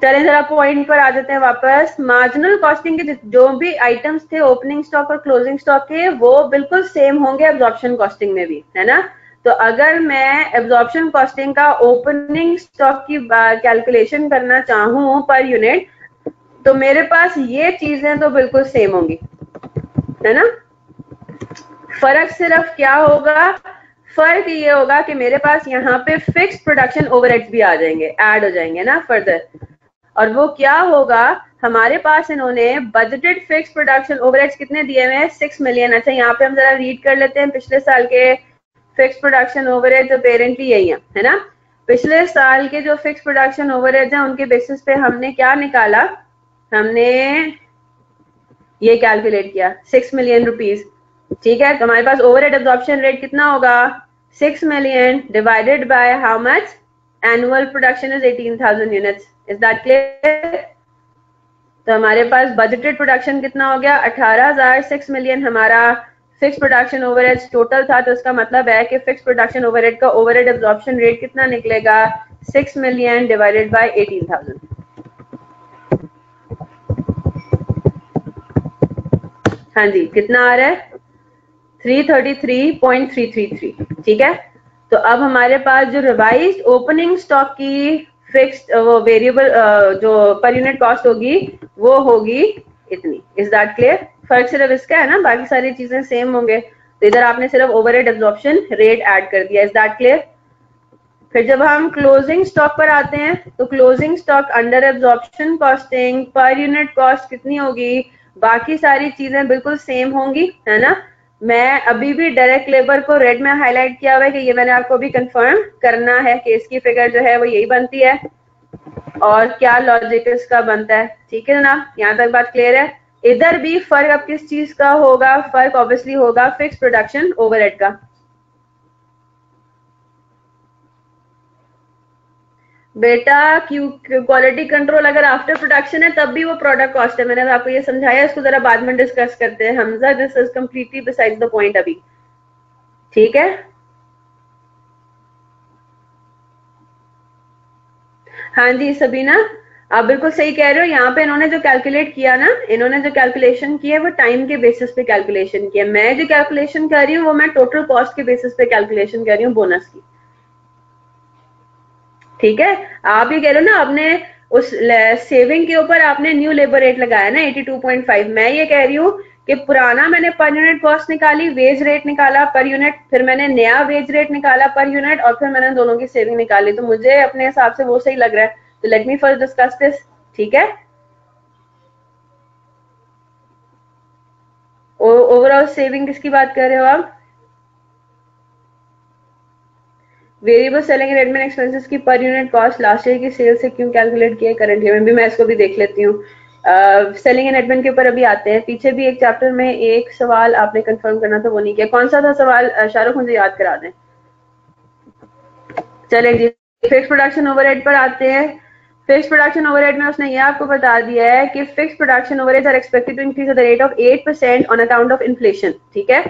चलें जरा पॉइंट पर आ जाते हैं वापस। मार्जिनल कॉस्टिंग के जो भी आइटम्स थे ओपनिंग स्टॉक और क्लोजिंग स्टॉक के, वो बिल्कुल सेम होंगे एब्जॉर्प्शन कॉस्टिंग में भी, है ना। तो अगर मैं एब्जॉर्प्शन कॉस्टिंग का ओपनिंग स्टॉक की कैलकुलेशन करना चाहूं पर यूनिट, तो मेरे पास ये चीजें तो बिल्कुल सेम होंगी, है ना। फर्क सिर्फ क्या होगा, फर्क ये होगा कि मेरे पास यहाँ पे फिक्स्ड प्रोडक्शन ओवरहेड्स भी आ जाएंगे, ऐड हो जाएंगे ना फर्दर। और वो क्या होगा, हमारे पास इन्होंने बजटेड फिक्स्ड प्रोडक्शन ओवरहेड्स कितने दिए हुए हैं, 6 मिलियन। अच्छा यहाँ पे हम जरा रीड कर लेते हैं पिछले साल के फिक्स्ड प्रोडक्शन ओवरहेड्स, अपेरेंटली यही है ना। पिछले साल के जो फिक्स्ड प्रोडक्शन ओवरहेड्स हैं उनके बेसिस पे हमने क्या निकाला, हमने ये कैलकुलेट किया 6 मिलियन रुपीज। ठीक है, तो हमारे पास ओवरहेड एब्जॉर्प्शन रेट कितना होगा, 6 million divided by how much, annual production is 18,000 units. Is that clear? तो हमारे पास बजटेड प्रोडक्शन कितना हो गया, 18,000। 6 मिलियन हमारा फिक्स प्रोडक्शन ओवरहेड टोटल था, तो इसका मतलब है कि फिक्स प्रोडक्शन ओवरहेड का ओवरहेड एब्जॉर्प्शन रेट कितना निकलेगा, 6 मिलियन डिवाइडेड बाय 18,000। हाँ जी, कितना आ रहा है, 333.333। ठीक है, तो अब हमारे पास जो रिवाइज्ड ओपनिंग स्टॉक की फिक्स्ड वो वेरिएबल जो पर यूनिट कॉस्ट होगी वो होगी इतनी। Is that clear? फर्क सिर्फ इसका है ना, बाकी सारी चीजें सेम होंगे। तो इधर आपने सिर्फ ओवरहेड एब्जॉर्प्शन रेट ऐड कर दिया। Is that clear? फिर जब हम क्लोजिंग स्टॉक पर आते हैं तो closing stock under absorption costing पर यूनिट कॉस्ट कितनी होगी? बाकी सारी चीजें बिल्कुल सेम होंगी, है ना। मैं अभी भी डायरेक्ट लेबर को रेड में हाईलाइट किया हुआ है कि ये मैंने आपको भी कंफर्म करना है कि इसकी फिगर जो है वो यही बनती है और क्या लॉजिक इसका बनता है। ठीक है ना, यहाँ तक बात क्लियर है? इधर भी फर्क अब किस चीज का होगा? फर्क ऑब्वियसली होगा फिक्स प्रोडक्शन ओवरहेड का। बेटा क्वालिटी कंट्रोल अगर आफ्टर प्रोडक्शन है तब भी वो प्रोडक्ट कॉस्ट है। मैंने आपको ये समझाया, इसको जरा बाद में डिस्कस करते हैं Hamza, this is completely beside the point अभी। ठीक है, हाँ जी सबीना, आप बिल्कुल सही कह रहे हो। यहाँ पे इन्होंने जो कैलकुलेट किया ना, इन्होंने जो कैलकुलेशन किया है वो टाइम के बेसिस पे कैलकुलेशन किया। मैं जो कैलकुलेशन कर रही हूँ वो मैं टोटल कॉस्ट के बेसिस पे कैलकुलेशन कर रही हूँ बोनस की। ठीक है, आप ये कह रहे हो ना, आपने उस सेविंग के ऊपर आपने न्यू लेबर रेट लगाया ना 82.5। मैं ये कह रही हूँ कि पुराना मैंने पर यूनिट कॉस्ट निकाली, वेज रेट निकाला पर यूनिट, फिर मैंने नया वेज रेट निकाला पर यूनिट और फिर मैंने दोनों की सेविंग निकाली। तो मुझे अपने हिसाब से वो सही लग रहा है। तो let me first discuss this. ठीक है, ओवरऑल सेविंग किसकी बात कर रहे हो आप? Variable selling and admin expenses की per unit cost last year की सेल से क्यों कैलकुलेट किया करंट ईयर में भी? मैं इसको भी देख लेती हूँ। सेलिंग एंड एडमिन के ऊपर अभी आते हैं। पीछे भी एक चैप्टर में एक सवाल आपने कंफर्म करना था, वो नहीं किया। कौन सा था सवाल शाहरुख, मुझे याद करा दें। चले जी, फिक्स प्रोडक्शन ओवरहेड पर आते हैं। फिक्स प्रोडक्शन ओवरहेड में उसने ये आपको बता दिया है कि fix production overheads are expected to increase at the rate of 8% on account of inflation. ठीक है,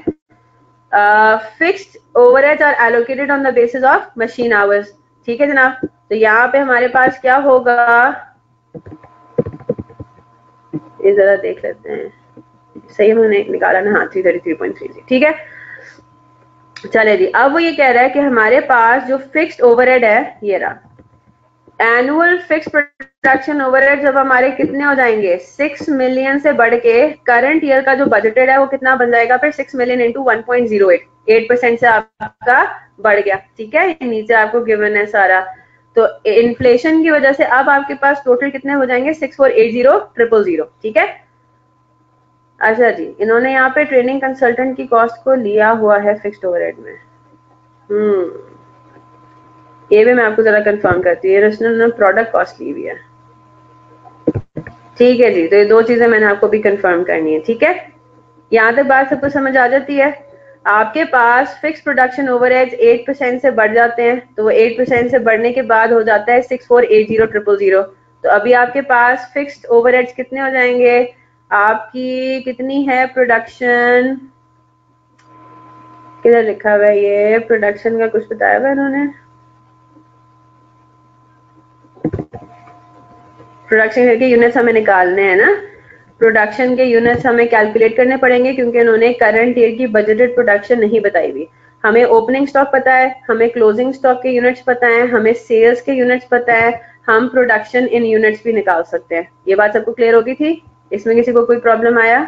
fixed overheads are allocated on the basis of machine hours. ठीक है जनाब, तो यहाँ पे हमारे पास क्या होगा, ये जरा देख लेते हैं। सही हमने निकाला ना, हाँ 333.30। ठीक है, चले जी। अब वो ये कह रहा है कि हमारे पास जो फिक्स्ड ओवरहेड है ये रहा, एनुअल फिक्स प्रोडक्शन ओवरहेड जब हमारे कितने हो जाएंगे 6 मिलियन से बढ़ के करंट ईयर का जो बजटेड है वो कितना बन जाएगा फिर 6 मिलियन इंटू 1.08, 8% से आपका बढ़ गया। ठीक है, नीचे आपको गिवन है सारा। तो इन्फ्लेशन की वजह से अब आपके पास टोटल कितने हो जाएंगे 6480,000। ठीक है, अच्छा जी, इन्होंने यहाँ पे ट्रेनिंग कंसल्टेंट की कॉस्ट को लिया हुआ है फिक्स्ड ओवरहेड में। ये भी मैं आपको जरा कंफर्म करती हूँ, रचना प्रोडक्ट कॉस्ट ली हुई है। ठीक है जी, तो ये दो चीजें मैंने आपको भी कंफर्म करनी है। ठीक है, यहाँ तक बात सबको समझ आ जाती है। आपके पास फिक्स प्रोडक्शन ओवरहेड्स 8% से बढ़ जाते हैं, तो वो 8% से बढ़ने के बाद हो जाता है 6480,000। तो अभी आपके पास फिक्स्ड ओवरहेड्स कितने हो जाएंगे? आपकी कितनी है प्रोडक्शन, किधर लिखा हुआ है ये प्रोडक्शन का, कुछ बताया हुआ इन्होंने? प्रोडक्शन के यूनिट्स हमें निकालने हैं ना, प्रोडक्शन के यूनिट्स हमें कैलकुलेट करने पड़ेंगे क्योंकि उन्होंने करंट ईयर की बजटेड प्रोडक्शन नहीं बताई हुई। हमें ओपनिंग स्टॉक पता है, हमें क्लोजिंग स्टॉक के यूनिट्स पता है, हमें सेल्स के यूनिट्स पता है, हम प्रोडक्शन इन यूनिट्स भी निकाल सकते हैं। ये बात सबको क्लियर होगी थी? इसमें किसी को कोई प्रॉब्लम आया?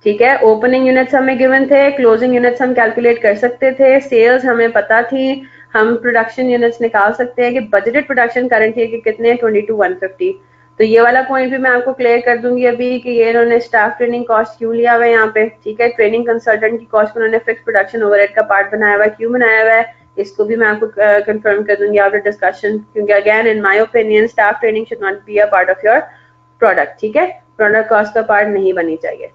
ठीक है, ओपनिंग यूनिट्स हमें गिवन थे, क्लोजिंग यूनिट्स हम कैलकुलेट कर सकते थे, सेल्स हमें पता थी, हम प्रोडक्शन यूनिट्स निकाल सकते हैं कि बजटेड प्रोडक्शन करंट ईयर के कितने हैं 22,150। तो ये वाला पॉइंट भी मैं आपको क्लियर कर दूंगी अभी कि ये इन्होंने स्टाफ ट्रेनिंग कॉस्ट क्यों लिया हुआ है यहाँ पे। ठीक है, ट्रेनिंग कंसल्टेंट की कॉस्ट को उन्होंने फिक्स प्रोडक्शन ओवरहेड का पार्ट बनाया हुआ है, क्यों बनाया हुआ है इसको भी मैं आपको कंफर्म कर दूंगी आफ्टर डिस्कशन, क्योंकि again in my opinion staff training should not be a part of your product. ठीक है, प्रोडक्ट कॉस्ट का पार्ट नहीं बनी चाहिए।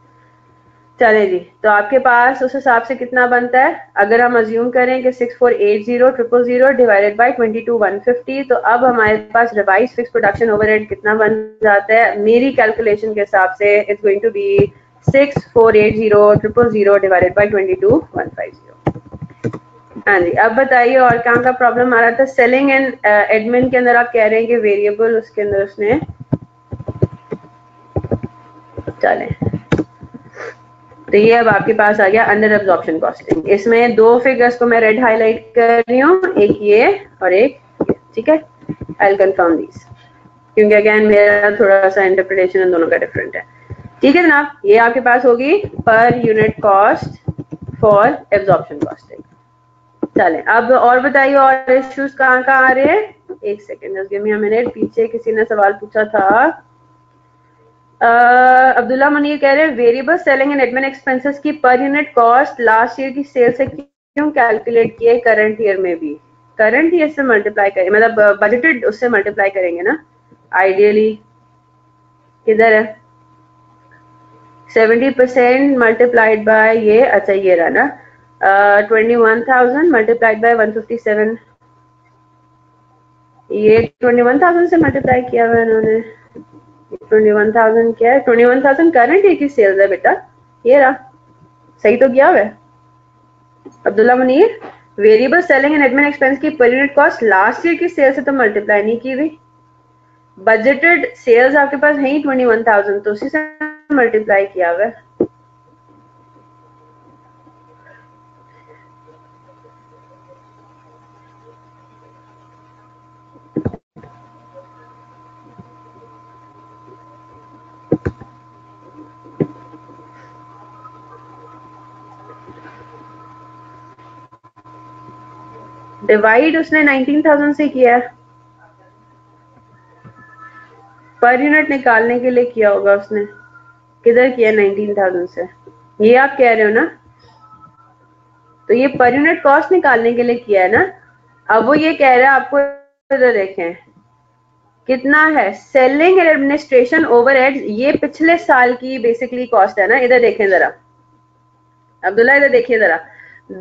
चले जी, तो आपके पास उस हिसाब से कितना बनता है? अगर हम अज्यूम करें कि 6480,000 डिवाइडेड बाय 22,150, तो अब हमारे पास रिवाइज फिक्स प्रोडक्शन ओवरहेड कितना बन जाता है? मेरी कैलकुलेशन के हिसाब से it's going to be 6480,000 divided by 22,150। हाँ जी, अब बताइए और कहाँ का प्रॉब्लम आ रहा था? सेलिंग एंड एडमिन के अंदर आप कह रहे हैं कि वेरिएबल उसके अंदर उसने, चले तो ये अब आपके पास आ गया अंडर एब्जॉर्प्शन कॉस्टिंग। इसमें दो फिगर्स को मैं रेड हाईलाइट कर रही हूँ, एक ये और एक ये। ठीक है, आई विल कंफर्म दीज क्योंकि अगेन मेरा थोड़ा सा इंटरप्रिटेशन इन दोनों का डिफरेंट है। ठीक है जनाब, ये आपके पास होगी पर unit cost for absorption costing. चलें अब और बताइए, और इश्यूज कहाँ कहाँ आ रहे हैं? एक second, just give me a minute. पीछे किसी ने सवाल पूछा था, अब्दुल्ला मनीर कह रहे हैं variable selling and admin expenses की per unit cost last year की सेल से क्यों कैलकुलेट किए करंट ईयर में भी? करंट ईयर से मल्टीप्लाई करें, मतलब बजटेड उससे मल्टीप्लाई करेंगे ना आइडियली। किधर है 70% मल्टीप्लाइड बाय ये, अच्छा ये रहा ना 21,000 मल्टीप्लाइड बाय 157, ये 21,000 से मल्टीप्लाई किया हुआ इन्होंने। 21,000 क्या है? 21,000 करंट ईयर की सेल्स है बेटा, ये रहा, सही तो किया हुआ है Abdullah Munir. Variable selling and admin expense की per unit cost last year की सेल से तो मल्टीप्लाई नहीं की हुई। बजटेड सेल्स आपके पास है ही 21,000, तो उसी से मल्टीप्लाई किया हुआ है। डिवाइड उसने 19,000 से किया है, पर यूनिट निकालने के लिए किया होगा उसने। किधर किया 19,000 से? ये आप कह रहे हो ना, तो ये पर यूनिट कॉस्ट निकालने के लिए किया है ना। अब वो ये कह रहा है आपको, इधर देखें कितना है सेलिंग एंड एडमिनिस्ट्रेशन ओवरहेड्स, ये पिछले साल की बेसिकली कॉस्ट है ना। इधर देखें जरा अब्दुल्ला, इधर देखिए जरा,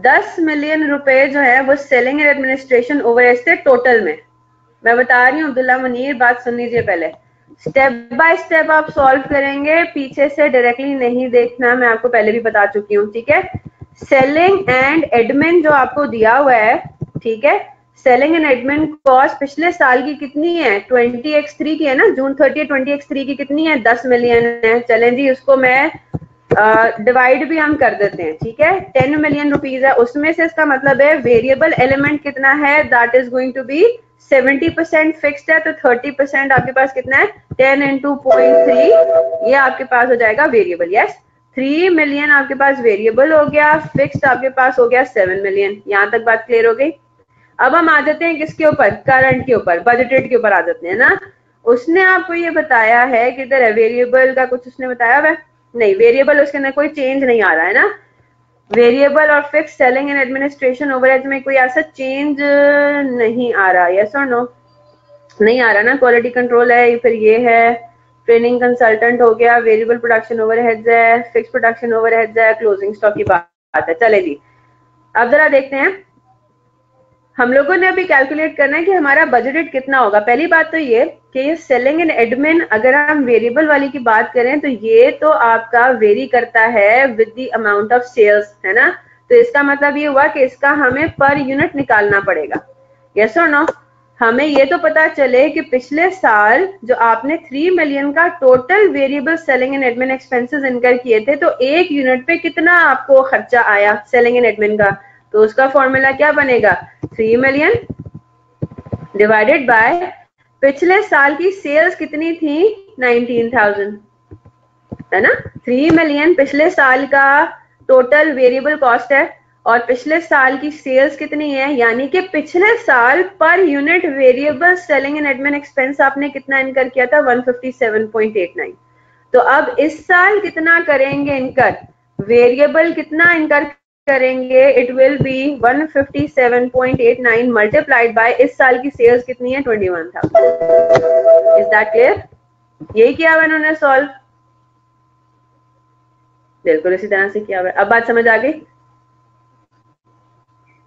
10 मिलियन रुपए जो है वो सेलिंग एंड एडमिनिस्ट्रेशन ओवरहेड्स थे टोटल में। मैं बता रही हूँ अब्दुल्ला मुनीर, बात सुन लीजिए पहले, स्टेप बाय स्टेप आप सॉल्व करेंगे, पीछे से डायरेक्टली नहीं देखना, मैं आपको पहले भी बता चुकी हूँ। ठीक है, सेलिंग एंड एडमिन जो आपको दिया हुआ है, ठीक है, सेलिंग एंड एडमिन कॉस्ट पिछले साल की कितनी है? 20x3 की है ना, जून 30 20x3 की कितनी है? 10 मिलियन है। चलें जी, उसको मैं डिवाइड भी हम कर देते हैं। ठीक है, 10 मिलियन रुपीज है, उसमें से इसका मतलब है वेरिएबल एलिमेंट कितना है? That is going to be 70% fixed है, तो 30% आपके पास कितना है? 10 into 0.3, ये आपके पास हो जाएगा वेरिएबल। यस, 3 मिलियन आपके पास वेरिएबल हो गया, फिक्स्ड आपके पास हो गया 7 मिलियन। यहां तक बात क्लियर हो गई। अब हम आ जाते हैं किसके ऊपर? करंट के ऊपर, बजटेड के ऊपर आ जाते हैं ना। उसने आपको ये बताया है कि इधर वेरिएबल का कुछ उसने बताया हुआ नहीं, वेरिएबल उसके अंदर कोई चेंज नहीं आ रहा है ना। वेरिएबल और fix selling and administration overhead में कोई ऐसा चेंज नहीं आ रहा। यस और नो? नहीं आ रहा ना। क्वालिटी कंट्रोल है, फिर ये है, ट्रेनिंग कंसल्टेंट हो गया, वेरिएबल प्रोडक्शन ओवरहेड्स है, फिक्स प्रोडक्शन ओवरहेड्स है, क्लोजिंग स्टॉक की बात है। चले जी, अब जरा देखते हैं, हम लोगों ने अभी कैलकुलेट करना है कि हमारा बजटेड कितना होगा। पहली बात तो ये कि ये सेलिंग एंड एडमिन, अगर हम वेरिएबल वाली की बात करें तो ये तो आपका वेरी करता है with the amount of sales, है ना। तो इसका मतलब ये हुआ कि इसका हमें पर यूनिट निकालना पड़ेगा। यस और नो? हमें ये तो पता चले कि पिछले साल जो आपने 3 मिलियन का total variable selling and admin expenses इनकर किए थे, तो एक यूनिट पे कितना आपको खर्चा आया सेलिंग एंड एडमिन का? तो उसका फॉर्मूला क्या बनेगा? 3 मिलियन डिवाइडेड बाय पिछले साल की सेल्स कितनी थी? 19,000, है ना। 3 मिलियन पिछले साल का टोटल वेरिएबल कॉस्ट है, और पिछले साल की सेल्स कितनी है, यानी कि पिछले साल per unit variable selling and admin expense आपने कितना इनकर किया था? 157.89। तो अब इस साल कितना करेंगे इनकर? वेरिएबल कितना इनकर करेंगे? It will B 157.89 multiplied by इस साल की सेल्स कितनी है? 21,000। Is that clear? यही किया हुआ इन्होंने सॉल्व, बिल्कुल इसी तरह से किया हुआ। अब बात समझ आ गई?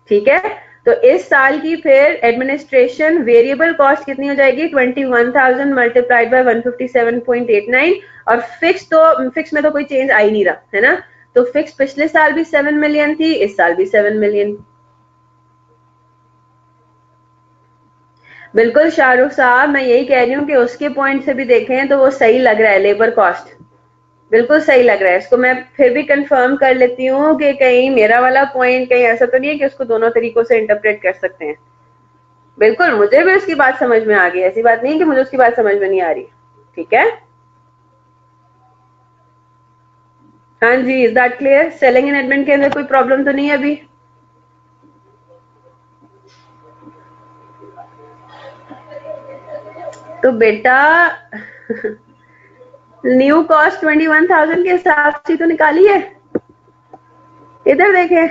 ठीक है, तो इस साल की फिर एडमिनिस्ट्रेशन वेरिएबल कॉस्ट कितनी हो जाएगी? 21,000 मल्टीप्लाइड बाय 157.89, और फिक्स में तो कोई चेंज आ ही नहीं रहा, है ना। तो फिक्स पिछले साल भी 7 मिलियन थी, इस साल भी 7 मिलियन। बिल्कुल शाहरुख साहब, मैं यही कह रही हूँ कि उसके पॉइंट से भी देखें तो वो सही लग रहा है, लेबर कॉस्ट बिल्कुल सही लग रहा है। इसको मैं फिर भी कंफर्म कर लेती हूँ कि कहीं मेरा वाला पॉइंट कहीं ऐसा तो नहीं है कि उसको दोनों तरीकों से इंटरप्रेट कर सकते हैं। बिल्कुल, मुझे भी उसकी बात समझ में आ गई, ऐसी बात नहीं कि मुझे उसकी बात समझ में नहीं आ रही। ठीक है, हाँ जी, is that clear? Selling and admin के अंदर कोई प्रॉब्लम तो नहीं है अभी? तो बेटा न्यू कॉस्ट 21,000 के हिसाब से तो निकाली है। इधर देखें,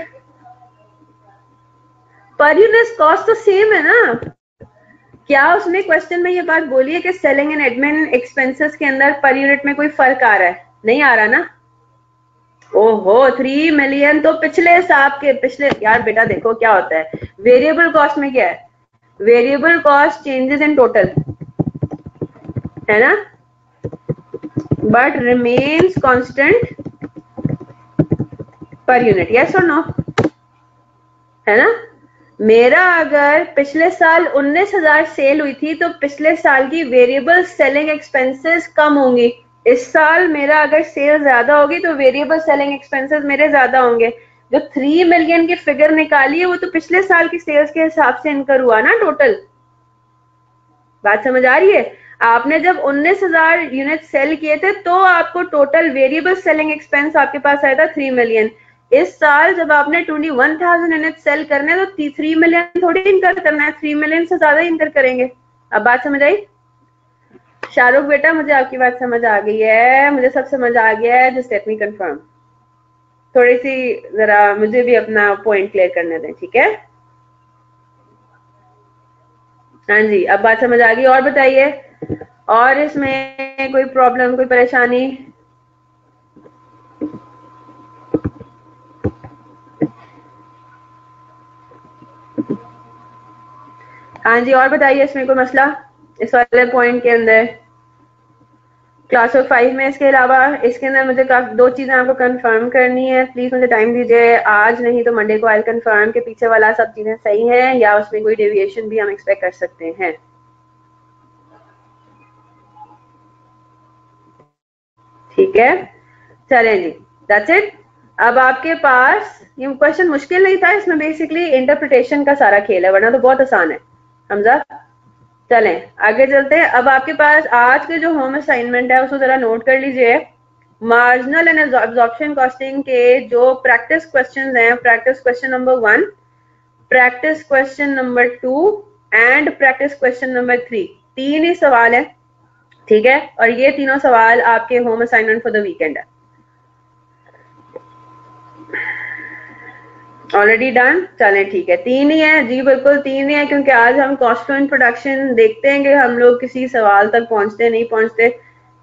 पर यूनिट कॉस्ट तो सेम है ना। क्या उसने क्वेश्चन में ये बात बोली है कि सेलिंग एंड एडमिन एक्सपेंसेस के अंदर पर यूनिट में कोई फर्क आ रहा है? नहीं आ रहा ना। ओहो, 3 मिलियन तो पिछले साल के पिछले, यार बेटा देखो क्या होता है, वेरिएबल कॉस्ट में क्या है, variable cost changes in total, है ना, but remains constant per unit, yes और नो, है ना। मेरा अगर पिछले साल 19,000 सेल हुई थी तो पिछले साल की वेरिएबल सेलिंग एक्सपेंसेस कम होंगी। इस साल मेरा अगर सेल ज्यादा होगी तो वेरिएबल सेलिंग एक्सपेंसेस मेरे ज्यादा होंगे। जो 3 मिलियन की फिगर निकाली है वो तो पिछले साल की सेल्स के हिसाब से इनकर हुआ ना टोटल। बात समझ आ रही है? आपने जब 19,000 यूनिट सेल किए थे तो आपको टोटल वेरिएबल सेलिंग एक्सपेंस आपके पास आया था 3 मिलियन। इस साल जब आपने 21,000 यूनिट सेल करने तो 3 मिलियन थोड़ी इनकर करना है, 3 मिलियन से ज्यादा इनकर करेंगे। अब बात समझ आई? शाहरुख बेटा मुझे आपकी बात समझ आ गई है, मुझे सब समझ आ गया है, जस्ट लेट मी कंफर्म। थोड़ी सी जरा मुझे भी अपना पॉइंट क्लियर करने दें, ठीक है? हाँ जी, अब बात समझ आ गई। और बताइए, और इसमें कोई प्रॉब्लम, कोई परेशानी? हाँ जी, और बताइए, इसमें कोई मसला इस वाले पॉइंट के अंदर? क्लास ऑफ 5 में इसके अलावा इसके अंदर मुझे दो चीजें आपको कंफर्म करनी है, प्लीज मुझे टाइम दीजिए, आज नहीं तो मंडे को आई कंफर्म के पीछे वाला सब चीजें सही हैं या उसमें कोई डेविएशन भी हम एक्सपेक्ट कर सकते हैं। ठीक है, चलें जी, दैट्स इट। अब आपके पास ये क्वेश्चन मुश्किल नहीं था, इसमें बेसिकली इंटरप्रिटेशन का सारा खेल है, वरना तो बहुत आसान है, समझा? चलें आगे चलते हैं। अब आपके पास आज के जो होम असाइनमेंट है उसको जरा नोट कर लीजिए। मार्जिनल एंड एब्जॉर्प्शन कॉस्टिंग के जो प्रैक्टिस क्वेश्चंस हैं, practice question number 1, practice question number 2 and practice question number 3, 3 ही सवाल है, ठीक है? और ये तीनों सवाल आपके home assignment for the weekend है। Already done? चलें ठीक है, 3 ही है जी, बिल्कुल 3 ही है, क्योंकि आज हम कॉस्ट फ्लो इंट्रोडक्शन देखते हैं कि हम लोग किसी सवाल तक पहुंचते नहीं पहुंचते।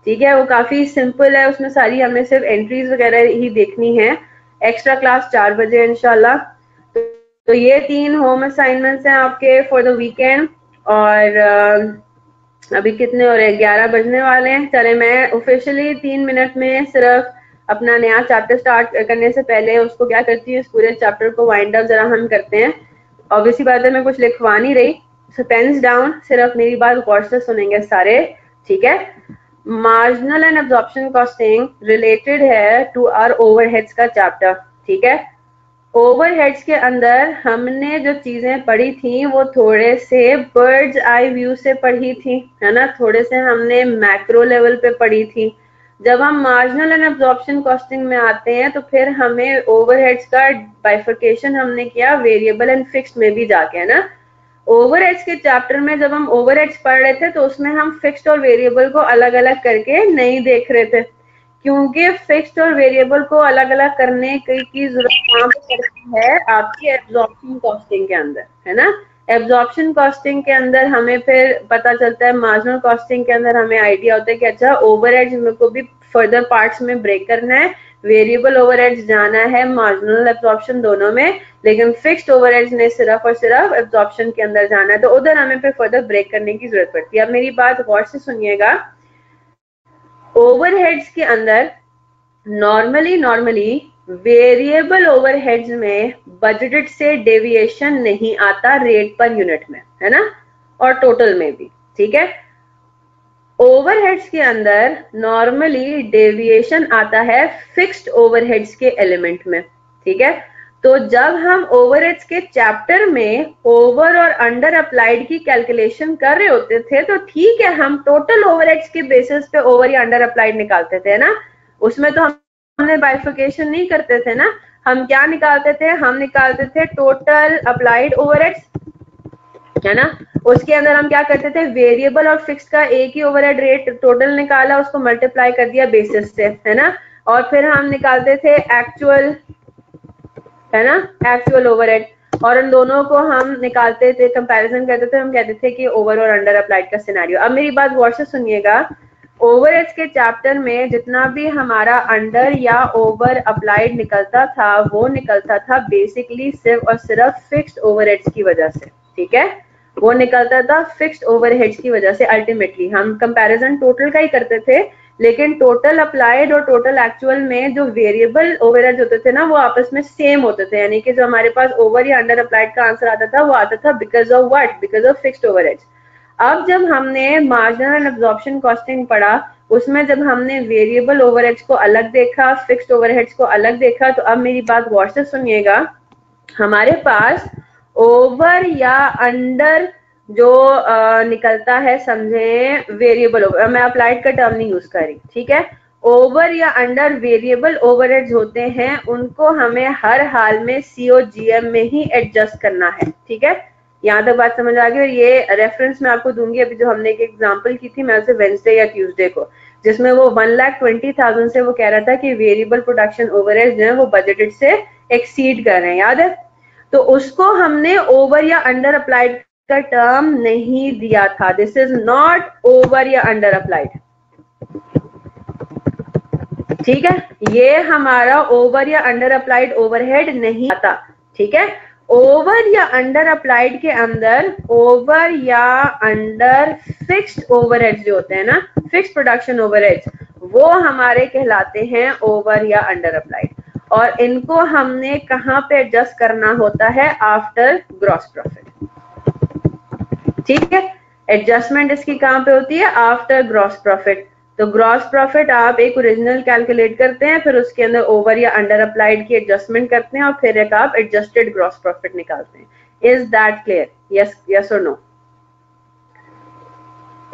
ठीक है, वो काफी सिंपल है, उसमें सारी हमें सिर्फ एंट्रीज वगैरह ही देखनी है। एक्स्ट्रा क्लास 4 बजे इंशाल्लाह। तो ये 3 होम असाइनमेंट्स हैं आपके फॉर द वीकेंड। और अभी कितने हो रहे हैं? 11 बजने वाले हैं। चले मैं ऑफिशियली 3 मिनट में सिर्फ अपना नया चैप्टर स्टार्ट करने से पहले उसको क्या करती हूँ, इस पूरे चैप्टर को वाइंड अप जरा हम करते हैं। ऑब्वियसली बात है, मैं कुछ लिखवा नहीं रही, सो पेन्स डाउन, सिर्फ मेरी बात गौर से सुनेंगे सारे, ठीक है? Marginal and absorption costing related है टू आवर ओवरहेड्स का चैप्टर, ठीक है? ओवरहेड्स के अंदर हमने जो चीजें पढ़ी थी वो थोड़े से बर्ड्स आई व्यू से पढ़ी थी, है ना, थोड़े से हमने मैक्रो लेवल पे पढ़ी थी। जब हम मार्जिनल एंड एब्जॉर्प्शन कॉस्टिंग में आते हैं तो फिर हमें ओवरहेड्स का बाइफर्केशन हमने किया वेरिएबल एंड फिक्स्ड में भी जाके, है ना। ओवरहेड्स के चैप्टर में जब हम ओवरहेड्स पढ़ रहे थे तो उसमें हम फिक्स्ड और वेरिएबल को अलग अलग करके नहीं देख रहे थे, क्योंकि फिक्स्ड और वेरिएबल को अलग अलग करने की जरूरत यहाँ पे पड़ती है आपकी एब्जॉर्प्शन कॉस्टिंग के अंदर, है ना। एब्जॉर्प्शन कॉस्टिंग के अंदर हमें फिर पता चलता है, मार्जिनल कॉस्टिंग के अंदर हमें आइडिया होता है कि अच्छा ओवरहेड्स को भी फर्दर पार्ट्स में ब्रेक करना है, वेरिएबल ओवरहेड्स जाना है मार्जिनल एब्जॉर्प्शन दोनों में, लेकिन फिक्स्ड ओवरहेड्स ने सिर्फ और सिर्फ एब्जॉर्प्शन के अंदर जाना है, तो उधर हमें फिर फर्दर ब्रेक करने की जरूरत पड़ती है। अब मेरी बात गौर से सुनिएगा, ओवरहेड्स के अंदर नॉर्मली वेरिएबल ओवरहेड्स में बजटेड से डेविएशन नहीं आता रेट पर यूनिट में, है ना, और टोटल में भी, ठीक है। ओवरहेड्स के अंदर नॉर्मली डेविएशन आता है फिक्स्ड ओवरहेड्स के एलिमेंट में, ठीक है। तो जब हम ओवरहेड्स के चैप्टर में ओवर और अंडर अप्लाइड की कैलकुलेशन कर रहे होते थे तो ठीक है, हम टोटल ओवरहेड्स के बेसिस पे ओवर या अंडर अप्लाइड निकालते थे ना, उसमें तो हमने बाइफिकेशन नहीं करते थे ना। हम क्या निकालते थे, हम निकालते थे टोटल अप्लाइड ओवरहेड्स, है ना। उसके अंदर हम क्या करते थे, वेरिएबल और फिक्स्ड का एक ही ओवरहेड रेट टोटल निकाला, उसको मल्टीप्लाई कर दिया बेसिस से, है ना। और फिर हम निकालते थे एक्चुअल, है ना, एक्चुअल ओवरहेड, और उन दोनों को हम निकालते थे, कंपैरिजन करते थे, हम कहते थे कि ओवर और अंडर अप्लाइड का सिनेरियो। अब मेरी बात गौर से सुनिएगा, ओवरहेड्स के चैप्टर में जितना भी हमारा अंडर या ओवर अप्लाइड निकलता था वो निकलता था बेसिकली सिर्फ और सिर्फ फिक्स्ड ओवरहेड्स की वजह से, ठीक है, वो निकलता था फिक्स्ड ओवरहेड्स की वजह से। अल्टीमेटली हम कंपैरिजन टोटल का ही करते थे, लेकिन टोटल अप्लाइड और टोटल एक्चुअल में जो वेरिएबल ओवरहेड्स होते थे ना वो आपस में सेम होते थे, यानी कि जो हमारे पास ओवर या अंडर अप्लाइड का आंसर आता था वो आता था because of what, because of fixed overheads. अब जब हमने मार्जिनल एब्जॉर्प्शन कॉस्टिंग पढ़ा, उसमें जब हमने वेरिएबल ओवरहेड्स को अलग देखा, फिक्स्ड ओवरहेड्स को अलग देखा, तो अब मेरी बात गौर से सुनिएगा, हमारे पास ओवर या अंडर जो निकलता है, समझे वेरिएबल ओवर, मैं अप्लाइड का टर्म नहीं यूज कर रही, ठीक है, ओवर या अंडर वेरिएबल ओवरहेड्स होते हैं, उनको हमें हर हाल में COGM में ही एडजस्ट करना है, ठीक है। यहाँ तक बात समझ आ गई। और ये रेफरेंस मैं आपको दूंगी, अभी जो हमने एक एग्जांपल की थी मैं उसे वेंसडे या ट्यूसडे को, जिसमें वो 1,20,000 से वो कह रहा था कि वेरिएबल प्रोडक्शन ओवरहेड्स जो है वो बजटेड से एक्सीड कर रहे हैं, याद है। तो उसको हमने ओवर या अंडर अप्लाइड का टर्म नहीं दिया था, दिस इज नॉट ओवर या अंडर अप्लाइड, ठीक है, ये हमारा ओवर या अंडर अप्लाइड ओवरहेड नहीं आता, ठीक है। ओवर या अंडर अप्लाइड के अंदर ओवर या अंडर फिक्स्ड ओवरहेड्स जो होते हैं ना, फिक्स्ड प्रोडक्शन ओवरहेड्स, वो हमारे कहलाते हैं ओवर या अंडर अप्लाइड, और इनको हमने कहां पे एडजस्ट करना होता है, आफ्टर ग्रॉस प्रॉफिट, ठीक है। एडजस्टमेंट इसकी कहां पे होती है, आफ्टर ग्रॉस प्रॉफिट। तो ग्रॉस प्रॉफिट आप एक ओरिजिनल कैलकुलेट करते हैं, फिर उसके अंदर ओवर या अंडर अप्लाइड की एडजस्टमेंट करते हैं, और फिर एक आप एडजस्टेड ग्रॉस प्रॉफिट निकालते हैं। Is that clear, yes yes और नो,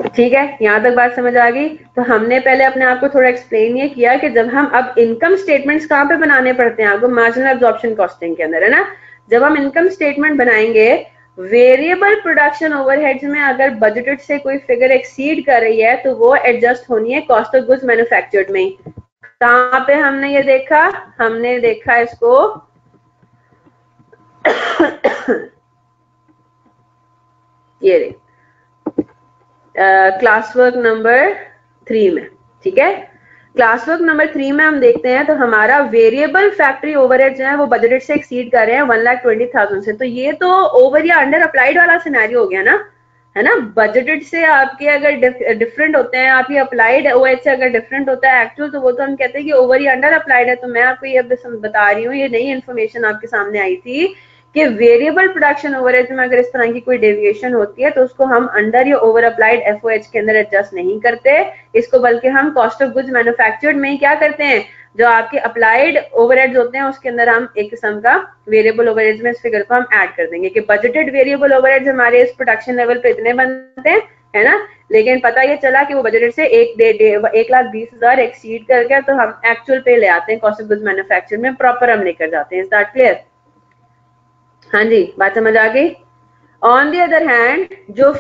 ठीक है, यहां तक बात समझ आ गई। तो हमने पहले अपने आप को थोड़ा एक्सप्लेन ये किया कि जब हम अब इनकम स्टेटमेंट्स कहां पे बनाने पड़ते हैं आपको, मार्जिनल एब्जॉर्प्शन कॉस्टिंग के अंदर, है ना। जब हम इनकम स्टेटमेंट बनाएंगे, वेरिएबल प्रोडक्शन ओवरहेड्स में अगर बजटेड से कोई फिगर एक्सीड कर रही है तो वो एडजस्ट होनी है कॉस्ट ऑफ गुड्स मैन्युफैक्चर्ड में ही। कहां पे हमने ये देखा, हमने देखा इसको ये रे क्लास वर्क नंबर 3 में, ठीक है। क्लास वर्क नंबर 3 में हम देखते हैं तो हमारा वेरिएबल फैक्ट्री ओवरहेड जो है वो बजटेड से एक्सीड कर रहे हैं 1,20,000 से। तो ये तो ओवर या अंडर अप्लाइड वाला सिनेरियो हो गया ना, है ना। बजटेड से आपके अगर डिफरेंट होते हैं, आपकी अप्लाइड ओएच से अगर डिफरेंट होता है एक्चुअल, तो वो तो हम कहते हैं कि ओवर या अंडर अप्लाइड है। तो मैं आपको ये बता रही हूँ, ये नई इन्फॉर्मेशन आपके सामने आई थी कि वेरिएबल प्रोडक्शन ओवरहेड में अगर इस तरह की कोई डेविएशन होती है तो उसको हम अंडर या ओवर अप्लाइड एफओएच के अंदर एडजस्ट नहीं करते इसको, बल्कि हम कॉस्ट ऑफ गुड्स मैन्युफैक्चर्ड में ही क्या करते हैं, जो आपके अप्लाइड ओवरहेड्स होते हैं उसके अंदर हम एक किस्म का वेरिएबल ओवरहेड्स में इस फिगर को हम ऐड कर देंगे कि बजटेड वेरिएबल ओवरहेड्स हमारे इस प्रोडक्शन लेवल पे इतने बनते हैं, है ना। लेकिन पता ये चला कि वो बजटेड से 1,20,000 एक्सीड कर गया, तो हम एक्चुअल पे ले आते हैं कॉस्ट ऑफ गुड्स मैन्युफैक्चर्ड में, प्रॉपर हम लेकर जाते हैं। Is that clear? हाँ जी, बात समझ आ गई। ऑन द अदर हैंड जो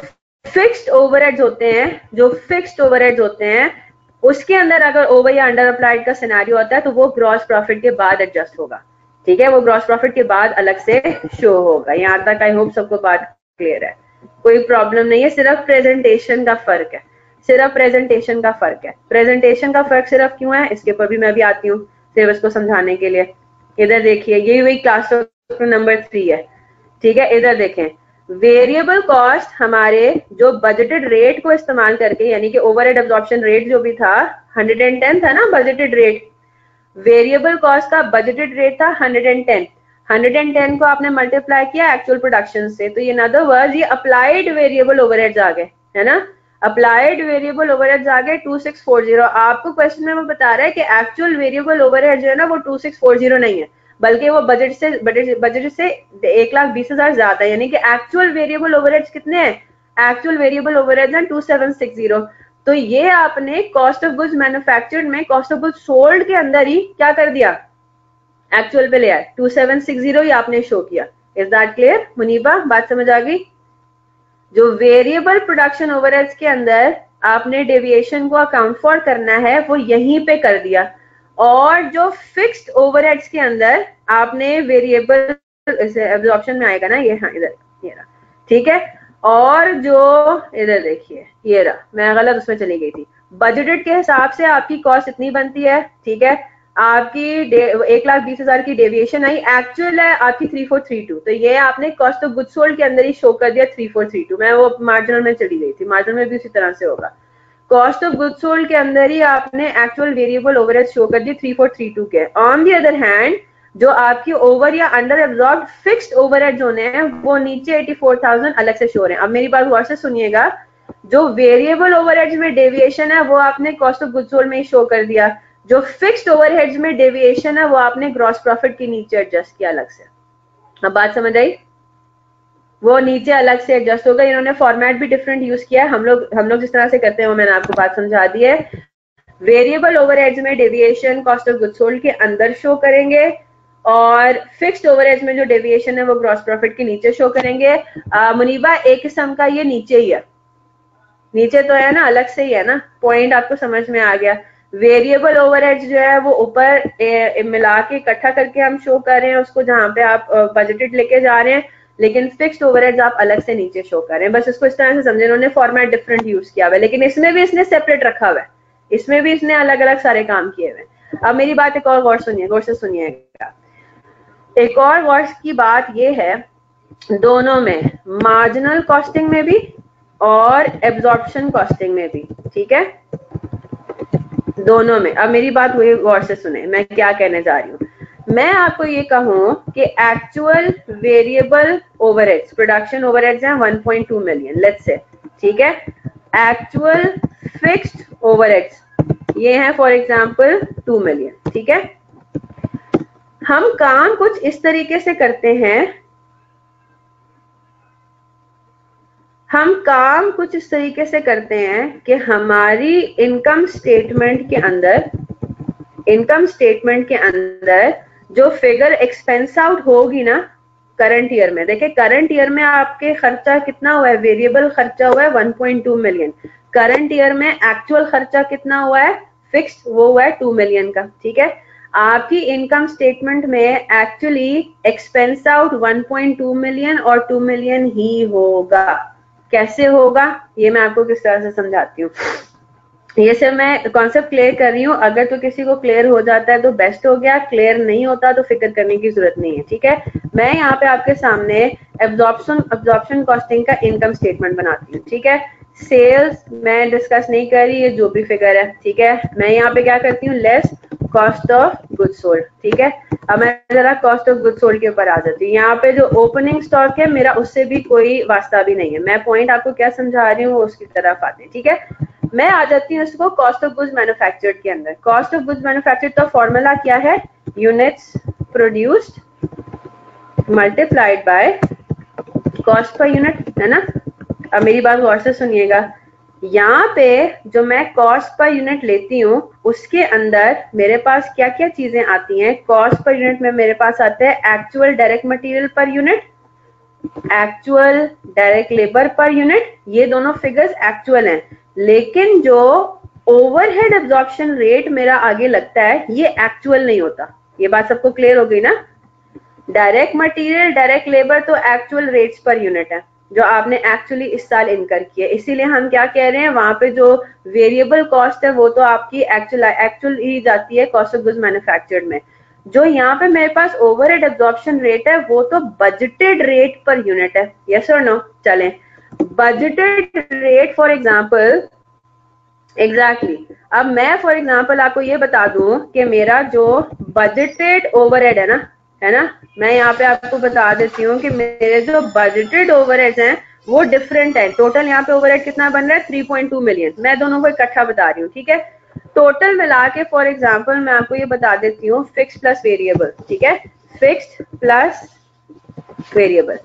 फिक्स्ड ओवरहेड्स होते हैं, जो फिक्स्ड ओवरहेड्स होते हैं उसके अंदर अगर ओवर या अंडर अप्लाइड का सिनेरियो होता है तो वो ग्रॉस प्रॉफिट के बाद एडजस्ट होगा, ठीक है, वो ग्रॉस प्रॉफिट के बाद अलग से शो होगा। यहाँ तक आई होप सबको बात क्लियर है, कोई प्रॉब्लम नहीं है, सिर्फ प्रेजेंटेशन का फर्क है, सिर्फ प्रेजेंटेशन का फर्क है। प्रेजेंटेशन का फर्क सिर्फ क्यों है, इसके ऊपर भी मैं भी आती हूँ सिलेबस को समझाने के लिए। इधर देखिए, ये वही क्लास नंबर 3 है, ठीक है। इधर देखें, वेरिएबल कॉस्ट हमारे जो बजटेड रेट को इस्तेमाल करके, यानी कि ओवरहेड एब्जॉर्प्शन रेट जो भी था 110 था ना बजटेड रेट, वेरिएबल कॉस्ट का बजटेड रेट था 110 को आपने मल्टीप्लाई किया एक्चुअल प्रोडक्शन से, तो ये इन अदर वर्ड्स ये अप्लाइड वेरिएबल ओवरहेड्स आ गए, है ना। अप्लाइड वेरिएबल ओवरहेड्स आ गए 2640। आपको क्वेश्चन में वो बता रहा है कि एक्चुअल वेरिएबल ओवरहेड जो है ना वो 2640 नहीं है, बल्कि वो बजट से 1,20,000 ज्यादा है, यानी कि एक्चुअल वेरिएबल ओवरहेड्स कितने हैं? एक्चुअल वेरिएबल ओवरहेड्स हैं 2760। तो ये आपने कॉस्ट ऑफ गुड्स मैन्युफैक्चर्ड में कॉस्ट ऑफ गुड्स सोल्ड के अंदर ही क्या कर दिया? एक्चुअल पे ले आए, 2760 ही आपने शो किया। Is that clear Muniba? बात समझ आ गई? जो वेरिएबल प्रोडक्शन ओवरहेड्स के अंदर आपने डेविएशन को अकाउंट फॉर करना है वो यहीं पे कर दिया, और जो फिक्स्ड ओवरहेड्स के अंदर आपने वेरिएबल एब्जॉर्प्शन में आएगा ना, ये हाँ इधर ये रहा, ठीक है। और जो इधर देखिए ये रहा, मैं गलत उसमें चली गई थी, बजटेड के हिसाब से आपकी कॉस्ट इतनी बनती है, ठीक है। आपकी 1,20,000 की डेविएशन आई, एक्चुअल है आपकी 3432, तो ये आपने कॉस्ट ऑफ गुड्स सोल्ड के अंदर ही शो कर दिया 3432। मैं वो मार्जिनल में चली गई थी, मार्जिनल में भी उसी तरह से होगा। कॉस्ट ऑफ गुड्स सोल्ड के अंदर ही आपने एक्चुअल वेरिएबल ओवरहेड शो कर दिए 3432 के। ऑन दी अदर हैंड जो आपकी ओवर या अंडर एब्जॉर्ब फिक्स्ड ओवरहेड होने हैं वो नीचे 84,000 अलग से शो हो रहे हैं। अब मेरी बात गौर से सुनिएगा, जो वेरिएबल ओवरहेड्स में डेविएशन है वो आपने कॉस्ट ऑफ गुड्स सोल्ड में ही शो कर दिया, जो फिक्स्ड ओवरहेड्स में डेविएशन है वो आपने ग्रॉस प्रॉफिट के नीचे एडजस्ट किया अलग से। अब बात समझ आई? वो नीचे अलग से एडजस्ट होगा। इन्होंने फॉर्मेट भी डिफरेंट यूज किया है, हम लोग जिस तरह से करते हैं वो मैंने आपको बात समझा दी है। वेरिएबल ओवरहेड्स में deviation cost of goods sold के अंदर शो करेंगे, और फिक्स्ड ओवरहेड्स में जो डेविएशन है वो ग्रॉस प्रॉफिट के नीचे शो करेंगे। मुनीबा एक किस्म का ये नीचे ही है, नीचे तो है ना, अलग से ही है ना, पॉइंट आपको समझ में आ गया। वेरिएबल ओवरहेड्स जो है वो ऊपर मिला के इकट्ठा करके हम शो कर रहे हैं उसको, जहां पे आप बजटेड लेके जा रहे हैं, लेकिन फिक्स्ड ओवरहेड्स आप अलग से नीचे शो कर रहे हैं। बस इसको इस तरह से समझे, इन्होंने फॉर्मेट डिफरेंट यूज किया हुआ है, लेकिन इसमें भी इसने सेपरेट रखा हुआ है, इसमें भी इसने अलग अलग सारे काम किए हुए हैं। अब मेरी बात एक और गौर सुनिए, गौर से सुनिएगा। एक और गौर की बात ये है, दोनों में मार्जिनल कॉस्टिंग में भी और एब्जॉर्प्शन कॉस्टिंग में भी, ठीक है, दोनों में। अब मेरी बात हुई, गौर से सुने मैं क्या कहने जा रही हूँ। मैं आपको ये कहूं कि actual variable overheads, production overheads हैं 1.2 मिलियन लेट्स से, ठीक है। एक्चुअल फिक्स्ड ओवरहेड्स ये हैं फॉर एग्जांपल 2 मिलियन, ठीक है। हम काम कुछ इस तरीके से करते हैं, हम काम कुछ इस तरीके से करते हैं कि हमारी इनकम स्टेटमेंट के अंदर जो फिगर एक्सपेंस आउट होगी ना करंट ईयर में, देखिए करंट ईयर में आपके खर्चा कितना हुआ है, वेरिएबल खर्चा हुआ है 1.2 मिलियन। करंट ईयर में एक्चुअल खर्चा कितना हुआ है, फिक्स्ड, वो हुआ है 2 मिलियन का, ठीक है। आपकी इनकम स्टेटमेंट में एक्चुअली एक्सपेंस आउट 1.2 मिलियन और 2 मिलियन ही होगा। कैसे होगा ये मैं आपको किस तरह से समझाती हूँ। ये सिर्फ मैं कॉन्सेप्ट क्लियर कर रही हूँ, अगर तो किसी को क्लियर हो जाता है तो बेस्ट हो गया, क्लियर नहीं होता तो फिक्र करने की जरूरत नहीं है, ठीक है। मैं यहाँ पे आपके सामने एब्जॉर्प्शन कॉस्टिंग का इनकम स्टेटमेंट बनाती हूँ, ठीक है। सेल्स मैं डिस्कस नहीं कर रही, ये जो भी फिगर है, ठीक है। मैं यहाँ पे क्या करती हूँ, less cost of goods sold, ठीक है। अब मैं जरा कॉस्ट ऑफ गुड्स सोल्ड के ऊपर आ जाती हूँ। यहाँ पे जो ओपनिंग स्टॉक है मेरा उससे भी कोई वास्ता भी नहीं है, मैं पॉइंट आपको क्या समझा रही हूँ उसकी तरफ आते हैं, ठीक है। मैं आ जाती हूँ इसको कॉस्ट ऑफ गुड्स मैन्युफैक्चर्ड के अंदर। कॉस्ट ऑफ गुड्स मैन्युफैक्चर्ड का फॉर्मूला क्या है, units produced multiplied by cost per unit, है ना। अब मेरी बात गौर से सुनिएगा, यहाँ पे जो मैं कॉस्ट पर यूनिट लेती हूँ उसके अंदर मेरे पास क्या क्या चीजें आती हैं। कॉस्ट पर यूनिट में मेरे पास आता है actual direct material per unit, actual direct labour per unit, ये दोनों फिगर्स एक्चुअल हैं, लेकिन जो ओवरहेड एब्जॉर्प्शन रेट मेरा आगे लगता है ये एक्चुअल नहीं होता। ये बात सबको क्लियर हो गई ना। डायरेक्ट मटेरियल डायरेक्ट लेबर तो एक्चुअल रेट्स पर यूनिट है जो आपने एक्चुअली इस साल इनकर किए, इसीलिए हम क्या कह रहे हैं, वहां पे जो वेरिएबल कॉस्ट है वो तो आपकी एक्चुअल ही जाती है कॉस्ट ऑफ गुड्स मैन्युफैक्चर्ड में। जो यहाँ पे मेरे पास ओवरहेड एब्जॉर्प्शन रेट है वो तो बजटेड रेट पर यूनिट है, यस और नो। चलें, budgeted rate for example exactly अब मैं फॉर एग्जांपल आपको ये बता दूं कि मेरा जो बजटेड ओवरहेड है ना, मैं यहाँ पे आपको बता देती हूँ कि मेरे जो बजटेड ओवरहेड्स हैं वो डिफरेंट है। टोटल यहाँ पे ओवरहेड कितना बन रहा है, 3.2 मिलियन। मैं दोनों को इकट्ठा बता रही हूँ, ठीक है। टोटल मिला के फॉर एग्जांपल मैं आपको ये बता देती हूँ फिक्स प्लस वेरिएबल, ठीक है। Fixed plus variable.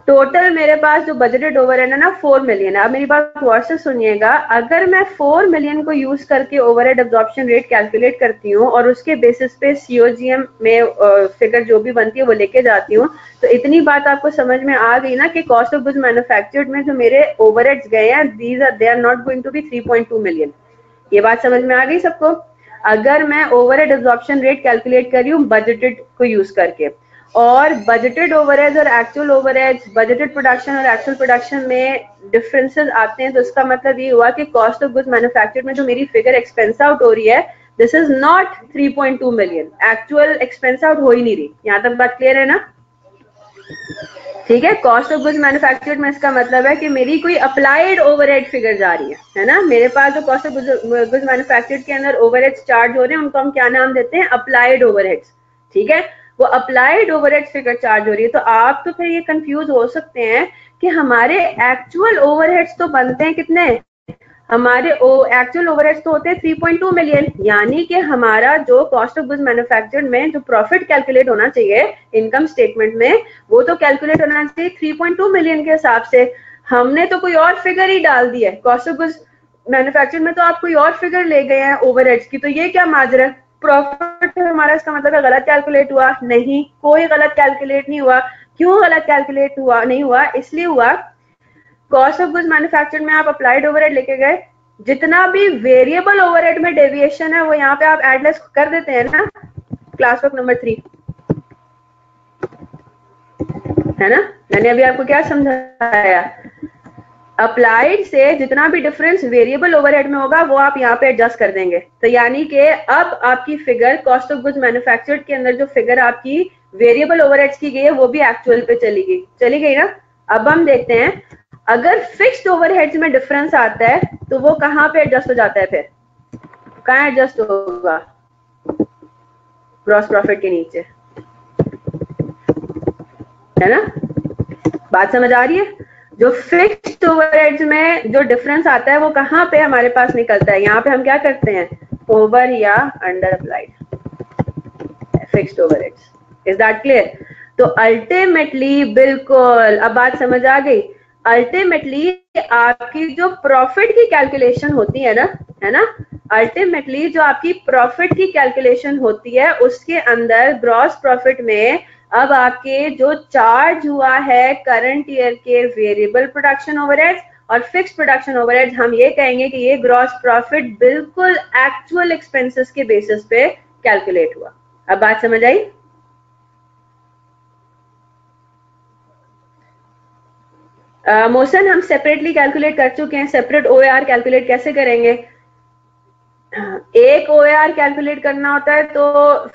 टोटल मेरे पास जो बजटेड ओवरहेड है ना 4 मिलियन है। अब मेरी बात गौर से सुनिएगा, अगर मैं 4 मिलियन को यूज करके ओवरहेड एब्जॉर्प्शन रेट कैलकुलेट करती हूँ और उसके बेसिस पे सीओजीएम में फिगर जो भी बनती है वो लेके जाती हूँ, तो इतनी बात आपको समझ में आ गई ना कि कॉस्ट ऑफ गुड्स मैन्युफैक्चर्ड में जो मेरे ओवरहेड्स गए हैं they are not going to be 3.2 million. ये बात समझ में आ गई सबको? अगर मैं ओवरहेड एब्जॉर्प्शन रेट कैलकुलेट कर रही हूँ बजटेड को यूज करके, और बजटेड ओवरहेड्स और एक्चुअल ओवरहेड्स, बजटेड प्रोडक्शन और एक्चुअल प्रोडक्शन में डिफरेंसेस आते हैं, तो इसका मतलब ये हुआ कि कॉस्ट ऑफ गुड्स मैन्युफैक्चर्ड में जो मेरी फिगर एक्सपेंस आउट हो रही है this is not 3.2 million, actual expense out हो ही नहीं रही। यहाँ तक बात क्लियर है ना? ठीक है, कॉस्ट ऑफ गुड्स मैन्युफैक्चर्ड में इसका मतलब है कि मेरी कोई अप्लाइड ओवरहेड फिगर जा रही है ना। मेरे पास जो कॉस्ट ऑफ गुड्स मैन्युफैक्चर्ड के अंदर ओवरहेड्स चार्ज हो रहे हैं उनको हम क्या नाम देते हैं? Applied overheads. ठीक है, वो अप्लाइड ओवरहेड फिगर चार्ज हो रही है। तो आप तो फिर ये कंफ्यूज हो सकते हैं कि हमारे एक्चुअल ओवरहेड्स तो बनते हैं कितने? हमारे एक्चुअल ओवरहेड्स तो होते हैं 3.2 मिलियन, यानी कि हमारा जो कॉस्ट ऑफ गुड्स मैन्युफैक्चर्ड में जो प्रॉफिट कैलकुलेट होना चाहिए इनकम स्टेटमेंट में, वो तो कैलकुलेट होना चाहिए 3.2 मिलियन के हिसाब से। हमने तो कोई और फिगर ही डाल दी है। कॉस्ट ऑफ गुड्स मैन्युफैक्चर्ड में तो आप कोई और फिगर ले गए हैं ओवरहेड्स की, तो ये क्या माजरा? प्रॉफिट हमारा, इसका मतलब गलत कैलकुलेट हुआ? नहीं, कोई गलत कैलकुलेट नहीं हुआ। क्यों गलत कैलकुलेट हुआ? नहीं हुआ, इसलिए हुआ कॉस्ट ऑफ गुड्स मैन्युफैक्चर्ड में आप अप्लाइड ओवरहेड लेके गए, जितना भी वेरिएबल ओवरहेड में डेविएशन है वो यहाँ पे आप एडलेस कर देते हैं ना, क्लास वर्क नंबर 3 है ना। मैंने अभी आपको क्या समझाया? अप्लाइड से जितना भी डिफरेंस वेरिएबल ओवरहेड में होगा वो आप यहाँ पे एडजस्ट कर देंगे। तो यानी कि अब आपकी figure cost of goods manufactured के अंदर जो फिगर आपकी वेरिएबल ओवरहेड्स की गई है वो भी एक्चुअल पे चली गई ना। अब हम देखते हैं अगर फिक्स्ड ओवरहेड्स में डिफरेंस आता है तो वो कहाँ पे एडजस्ट हो जाता है? फिर कहाँ एडजस्ट होगा? ग्रॉस प्रॉफिट के नीचे, है ना। बात समझ आ रही है? जो फिक्स्ड ओवरहेड्स में जो डिफरेंस आता है वो कहाँ पे हमारे पास निकलता है? यहाँ पे हम क्या करते हैं? ओवर या under applied fixed overheads. Is that clear? तो अल्टीमेटली, बिल्कुल, अब बात समझ आ गई। अल्टीमेटली आपकी जो प्रॉफिट की कैलकुलेशन होती है ना, अल्टीमेटली जो आपकी प्रॉफिट की कैलकुलेशन होती है उसके अंदर ग्रॉस प्रॉफिट में अब आपके जो चार्ज हुआ है करंट ईयर के वेरिएबल प्रोडक्शन ओवरहेड्स और फिक्स्ड प्रोडक्शन ओवरहेड्स, हम ये कहेंगे कि ये ग्रॉस प्रॉफिट बिल्कुल एक्चुअल एक्सपेंसेस के बेसिस पे कैलकुलेट हुआ। अब बात समझ आई? मोशन हम सेपरेटली कैलकुलेट कर चुके हैं। सेपरेट ओएआर कैलकुलेट कैसे करेंगे? एक ओएआर कैलकुलेट करना होता है तो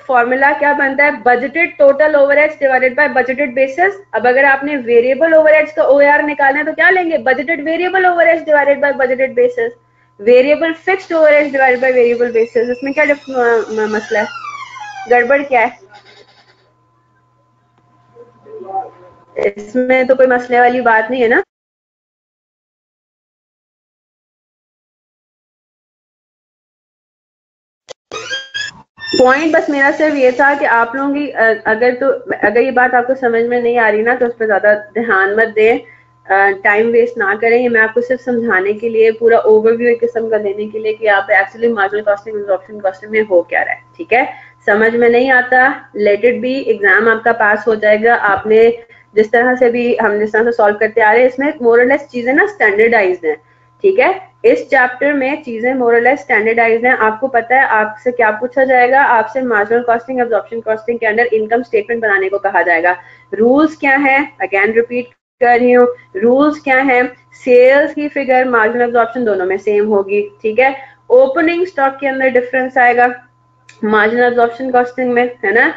फॉर्मूला क्या बनता है? Budgeted total overheads divided by budgeted basis. अब अगर आपने वेरिएबल ओवरहेड्स का ओएआर निकालना है तो क्या लेंगे? Budgeted variable overheads divided by budgeted basis. Variable fixed overheads divided by variable basis. इसमें क्या मसला है? गड़बड़ क्या है? इसमें तो कोई मसले वाली बात नहीं है ना। पॉइंट बस मेरा सिर्फ ये था कि आप लोगों की अगर ये बात आपको समझ में नहीं आ रही ना तो उस पर ज्यादा ध्यान मत दें, टाइम वेस्ट ना करें। ये मैं आपको सिर्फ समझाने के लिए, पूरा ओवरव्यू एक किस्म का देने के लिए कि आप actually marginal costing absorption costing में हो क्या रहा है। ठीक है, समझ में नहीं आता, लेट इट बी, एग्जाम आपका पास हो जाएगा। आपने जिस तरह से भी हम जिस तरह से सॉल्व करते आ रहे हैं इसमें मोर और लेस चीजें ना स्टैंडर्डाइज्ड हैं। ठीक है, इस चैप्टर में चीजें मोर और लेस स्टैंडर्डाइज्ड हैं। आपको पता है आपसे क्या पूछा जाएगा? आपसे मार्जिनल कॉस्टिंग एब्जॉर्प्शन कॉस्टिंग के अंदर इनकम स्टेटमेंट बनाने को कहा जाएगा। रूल्स क्या है? अगेन रिपीट कर रही हूँ, रूल्स क्या है? सेल्स की फिगर मार्जिनल एब्जॉर्प्शन दोनों में सेम होगी। ठीक है, ओपनिंग स्टॉक के अंदर डिफरेंस आएगा मार्जिनल एब्जॉर्प्शन कॉस्टिंग में, है ना।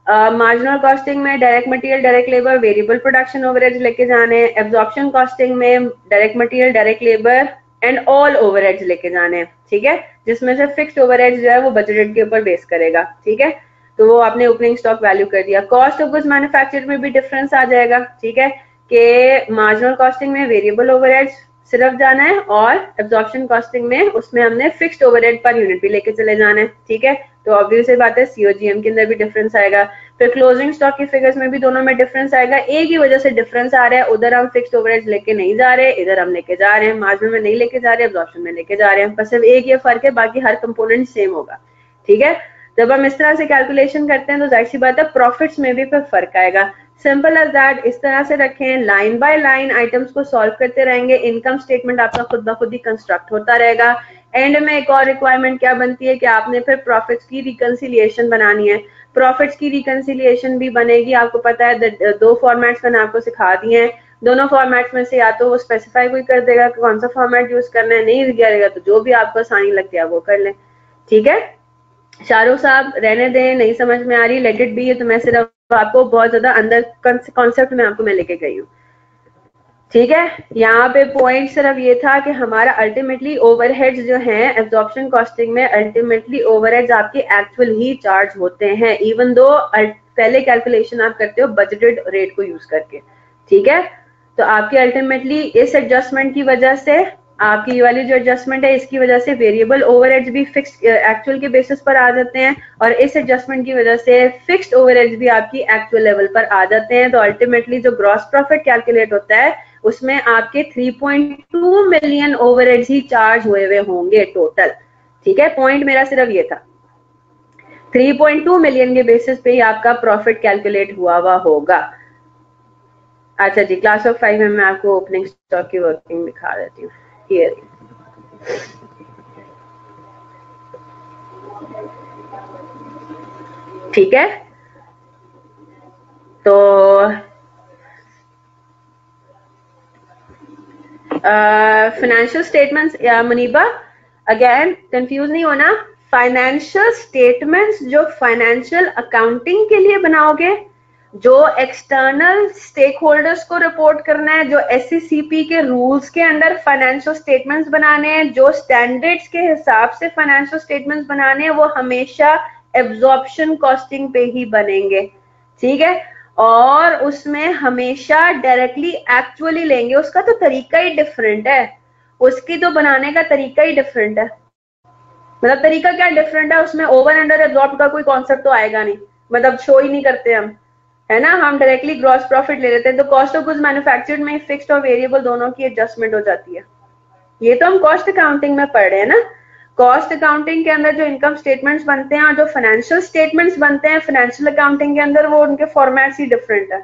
मार्जिनल कॉस्टिंग में direct material, direct labour, variable production overheads लेके जाने। एब्जॉर्प्शन कॉस्टिंग में direct material, direct labour and all overheads लेके जाने। ठीक है, जिसमें से फिक्स्ड ओवरहेड्स जो है वो बजटेड के ऊपर बेस करेगा। ठीक है, तो वो आपने ओपनिंग स्टॉक वैल्यू कर दिया। कॉस्ट ऑफ गुड्स मैन्युफैक्चर्ड में भी डिफरेंस आ जाएगा। ठीक है, कि मार्जिनल कॉस्टिंग में वेरिएबल ओवरहेड्स सिर्फ जाना है और एब्जॉर्प्शन कॉस्टिंग में उसमें हमने फिक्स्ड ओवरहेड पर यूनिट भी लेके चले जाना है। ठीक है, तो ऑब्वियस बात है सीओजीएम के अंदर भी डिफरेंस आएगा। फिर क्लोजिंग स्टॉक की फिगर्स में भी दोनों में डिफरेंस आएगा। एक ही वजह से डिफरेंस आ रहा है, उधर हम फिक्स्ड ओवरहेड्स लेके नहीं जा रहे, इधर हम लेके जा रहे हैं, मार्जिन में नहीं लेके जा रहे, एब्जॉर्प्शन में लेके जा रहे हैं, बस सिर्फ एक ये फर्क है, बाकी हर कंपोनेंट सेम होगा। ठीक है, जब हम इस तरह से कैलकुलेशन करते हैं तो जाहिर सी बात है प्रॉफिट्स में भी फिर फर्क आएगा। सिंपल एज दैट, इस तरह से रखें, लाइन बाय लाइन आइटम्स को सॉल्व करते रहेंगे, इनकम स्टेटमेंट आपका खुद ब खुद ही कंस्ट्रक्ट होता रहेगा। एंड में एक और रिक्वायरमेंट क्या बनती है कि आपने फिर प्रॉफिट्स की रिकंसिलिएशन बनानी है। प्रॉफिट्स की रिकंसिलिएशन भी बनेगी, आपको पता है दो फॉर्मेट्स मैंने आपको सिखा दिए हैं, दोनों फॉर्मेट्स में से या तो वो स्पेसिफाई कोई कर देगा कि कौन सा फॉर्मेट यूज करना है, नहीं करेगा तो जो भी आपको आसानी लगती है वो कर लें। ठीक है, शाहरुख साहब रहने दें, नहीं समझ में आ रही, लेट इट बी, तो मैं सिर्फ आपको बहुत ज्यादा अंदर कॉन्सेप्ट में आपको मैं लेके गई हूँ। ठीक है, यहाँ पे पॉइंट सिर्फ ये था कि हमारा अल्टीमेटली ओवरहेड्स जो हैं एब्जॉर्प्शन कॉस्टिंग में, अल्टीमेटली ओवरहेड्स आपके एक्चुअल ही चार्ज होते हैं, इवन दो पहले कैलकुलेशन आप करते हो बजटेड रेट को यूज करके। ठीक है, तो आपकी अल्टीमेटली इस एडजस्टमेंट की वजह से, आपकी ये वाली जो एडजस्टमेंट है इसकी वजह से वेरिएबल ओवरहेड्स भी फिक्स्ड एक्चुअल के बेसिस पर आ जाते हैं, और इस एडजस्टमेंट की वजह से फिक्स्ड ओवरहेड्स भी आपकी एक्चुअल लेवल पर आ जाते हैं। तो अल्टीमेटली जो ग्रॉस प्रॉफिट कैलकुलेट होता है उसमें आपके 3.2 मिलियन ओवरहेड्स ही चार्ज हुए होंगे टोटल। ठीक है, पॉइंट मेरा सिर्फ ये था, 3.2 मिलियन के बेसिस पे ही आपका प्रॉफिट कैलकुलेट हुआ होगा। अच्छा जी, क्लास ऑफ 5 में मैं आपको ओपनिंग स्टॉक की वर्किंग दिखा देती हूँ। ठीक है, तो financial statements, Muniba again confuse नहीं होना, फाइनेंशियल स्टेटमेंट्स जो फाइनेंशियल अकाउंटिंग के लिए बनाओगे, जो एक्सटर्नल स्टेक होल्डर्स को रिपोर्ट करना है, जो SECP के रूल्स के अंडर फाइनेंशियल स्टेटमेंट्स बनाने हैं, जो स्टैंडर्ड्स के हिसाब से फाइनेंशियल स्टेटमेंट्स बनाने हैं, वो हमेशा एब्जॉर्प्शन कॉस्टिंग पे ही बनेंगे। ठीक है, और उसमें हमेशा डायरेक्टली एक्चुअली लेंगे, उसका तो तरीका ही डिफरेंट है, उसकी तो बनाने का तरीका ही डिफरेंट है। मतलब तरीका क्या डिफरेंट है, उसमें ओवर अंडर एब्जॉर्ब का कोई कॉन्सेप्ट तो आएगा नहीं, मतलब शो ही नहीं करते हम, है ना, हम डायरेक्टली ग्रॉस प्रॉफिट ले लेते हैं। तो कॉस्ट ऑफ गुड्स मैन्युफैक्चर्ड में फिक्स्ड और वेरिएबल दोनों की एडजस्टमेंट हो जाती है। ये तो हम कॉस्ट अकाउंटिंग में पढ़ रहे हैं ना। कॉस्ट अकाउंटिंग के अंदर जो इनकम स्टेटमेंट्स बनते हैं और जो फाइनेंशियल स्टेटमेंट्स बनते हैं फाइनेंशियल अकाउंटिंग के अंदर, वो उनके फॉर्मेट्स ही डिफरेंट है।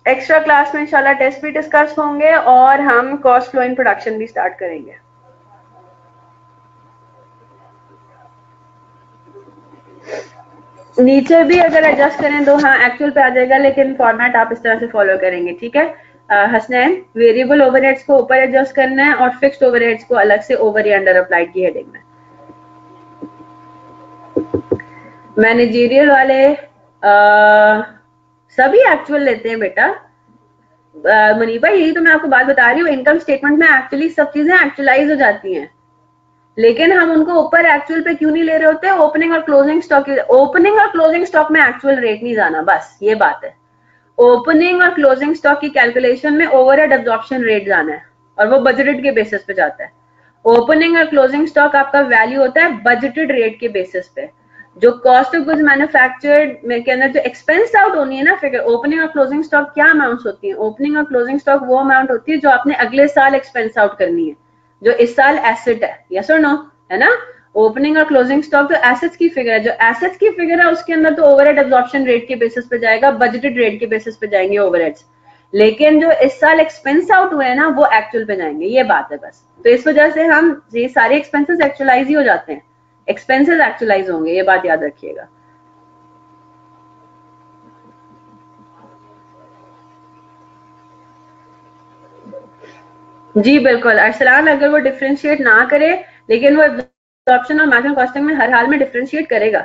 एक्स्ट्रा क्लास में इंशाल्लाह टेस्ट भी डिस्कस होंगे और हम कॉस्ट फ्लो इन प्रोडक्शन भी स्टार्ट करेंगे। नीचे भी अगर एडजस्ट करें तो हाँ एक्चुअल पे आ जाएगा, लेकिन फॉर्मेट आप इस तरह से फॉलो करेंगे। ठीक है, हसनैन, वेरिएबल ओवरहेड्स को ऊपर एडजस्ट करना है और फिक्स्ड ओवरहेड्स को अलग से ओवर या अंडर अप्लाइड की हेडिंग में। मैनेजरियल वाले सभी एक्चुअल लेते हैं बेटा। मुनीबा यही तो मैं आपको बात बता रही हूँ, इनकम स्टेटमेंट में एक्चुअली सब चीजें एक्चुअलाइज हो जाती हैं, लेकिन हम उनको ऊपर एक्चुअल पे क्यों नहीं ले रहे होते? ओपनिंग और क्लोजिंग स्टॉक, ओपनिंग और क्लोजिंग स्टॉक में एक्चुअल रेट नहीं जाना, बस ये बात है। ओपनिंग और क्लोजिंग स्टॉक की कैलकुलेशन में ओवरहेड एब्जॉर्प्शन रेट जाना है और वो बजटेड के बेसिस पे जाता है। ओपनिंग और क्लोजिंग स्टॉक आपका वैल्यू होता है बजटेड रेट के बेसिस पे। जो कॉस्ट ऑफ गुड्स मैन्युफैक्चर्ड के अंदर जो एक्सपेंस आउट होनी है ना फिगर, ओपनिंग और क्लोजिंग स्टॉक क्या अमाउंट्स होती है? ओपनिंग और क्लोजिंग स्टॉक वो अमाउंट होती है जो आपने अगले साल एक्सपेंस आउट करनी है, जो इस साल एसेट है, यस और नो, है ना। ओपनिंग और क्लोजिंग स्टॉक तो एसेट्स की फिगर है, जो एसेट्स की फिगर है उसके अंदर तो ओवरहेड एब्जॉर्प्शन रेट के बेसिस पे जाएगा, बजटेड रेट के बेसिस पे जाएंगे ओवरहेड्स, लेकिन जो इस साल एक्सपेंस आउट हुए हैं ना वो एक्चुअल पे जाएंगे, ये बात है बस। तो इस वजह से हम ये सारे एक्सपेंसेस एक्चुअलाइज ही हो जाते हैं, एक्सपेंसेस एक्चुअलाइज होंगे, ये बात याद रखिएगा। जी बिल्कुल अरसलान, अगर वो डिफरेंशिएट ना करे, लेकिन वो एब्जॉर्प्शन और मार्जिनल कॉस्टिंग में हर हाल में डिफरेंशिएट करेगा।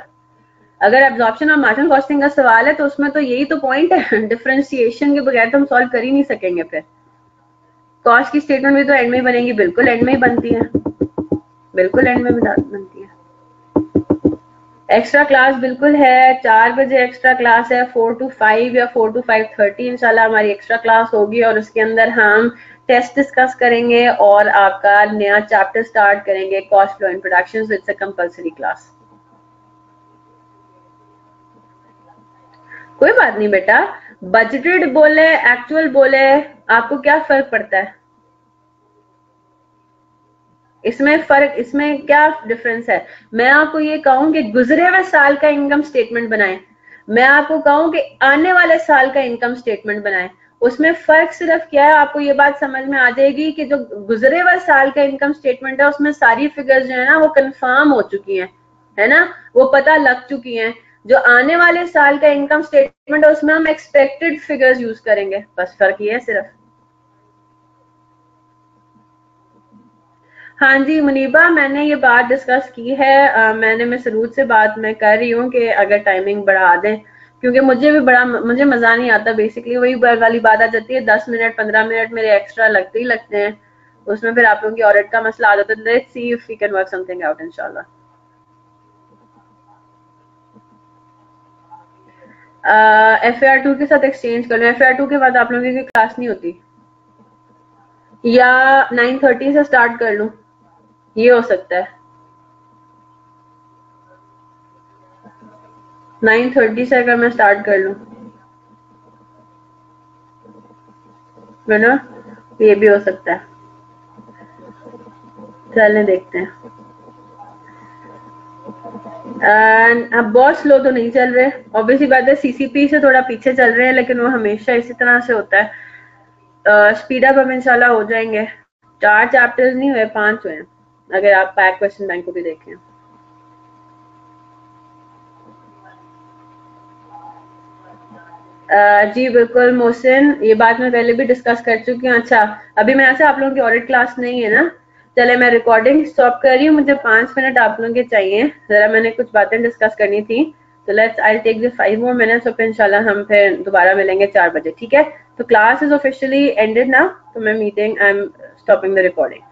अगर एब्जॉर्प्शन और मार्जिनल कॉस्टिंग का सवाल है तो उसमें तो यही तो पॉइंट है, डिफरेंशिएशन के बगैर तो हम सॉल्व कर ही नहीं सकेंगे। फिर कॉस्ट की स्टेटमेंट भी तो एंड में ही बनेगी, बिल्कुल एंड में ही बनती है, बिल्कुल एंड में बनती है। एक्स्ट्रा क्लास बिल्कुल है, 4 बजे एक्स्ट्रा क्लास है, 4 to 5 या 4 to 5:30 इंशाल्लाह हमारी एक्स्ट्रा क्लास होगी और उसके अंदर हम टेस्ट डिस्कस करेंगे और आपका नया चैप्टर स्टार्ट करेंगे, cost flow in production. It's a compulsory class. कोई बात नहीं बेटा, बजटेड बोले एक्चुअल बोले आपको क्या फर्क पड़ता है? इसमें फर्क, इसमें क्या डिफरेंस है? मैं आपको ये कहूं कि गुजरे हुए साल का इनकम स्टेटमेंट बनाएं, मैं आपको कहूं कि आने वाले साल का इनकम स्टेटमेंट बनाएं, उसमें फर्क सिर्फ क्या है, आपको ये बात समझ में आ जाएगी कि जो गुजरे हुए साल का इनकम स्टेटमेंट है उसमें सारी फिगर्स जो है ना वो कंफर्म हो चुकी हैं, है ना, वो पता लग चुकी हैं। जो आने वाले साल का इनकम स्टेटमेंट है उसमें हम एक्सपेक्टेड फिगर्स यूज करेंगे, बस फर्क ये है सिर्फ। हाँ जी मुनीबा, मैंने ये बात डिस्कस की है, मैंने मसरूद से बात मैं कर रही हूँ कि अगर टाइमिंग बढ़ा दें, क्योंकि मुझे मजा नहीं आता, बेसिकली वही वाली बात आ जाती है, 10 मिनट 15 मिनट मेरे एक्स्ट्रा लगते ही लगते हैं, उसमें फिर आप लोगों की ऑडिट का मसला आ जाता है। Let's see if we can work something out इंशाल्लाह। FAR2 के साथ एक्सचेंज कर लो, FAR2 के बाद आप लोगों की क्लास नहीं होती, या 9:30 से स्टार्ट कर लूं, ये हो सकता है 9:30 से अगर मैं स्टार्ट कर लूं, है ना, ये भी हो सकता है, चलने देखते हैं। अब बहुत स्लो तो नहीं चल रहे, ऑब्वियसली बात है, CCP से थोड़ा पीछे चल रहे हैं, लेकिन वो हमेशा इसी तरह से होता है। स्पीड अप हम इंशाल्लाह हो जाएंगे। 4 चैप्टर्स नहीं हुए, 5 हुए हैं, अगर आप बैक क्वेश्चन बैंक को भी देखें। जी बिल्कुल मोहसिन, ये बात मैं पहले भी डिस्कस कर चुकी हूँ। अच्छा, अभी मेरे से आप लोगों की ऑडिट क्लास नहीं है ना, चले मैं रिकॉर्डिंग स्टॉप कर रही हूँ, मुझे 5 मिनट आप लोगों के चाहिए, जरा मैंने कुछ बातें डिस्कस करनी थी, तो let's I take the 5 more minutes, तो फिर इंशाल्लाह हम फिर दोबारा मिलेंगे 4 बजे, ठीक है? तो class is officially ended now, तो मैं meeting, I am stopping the recording.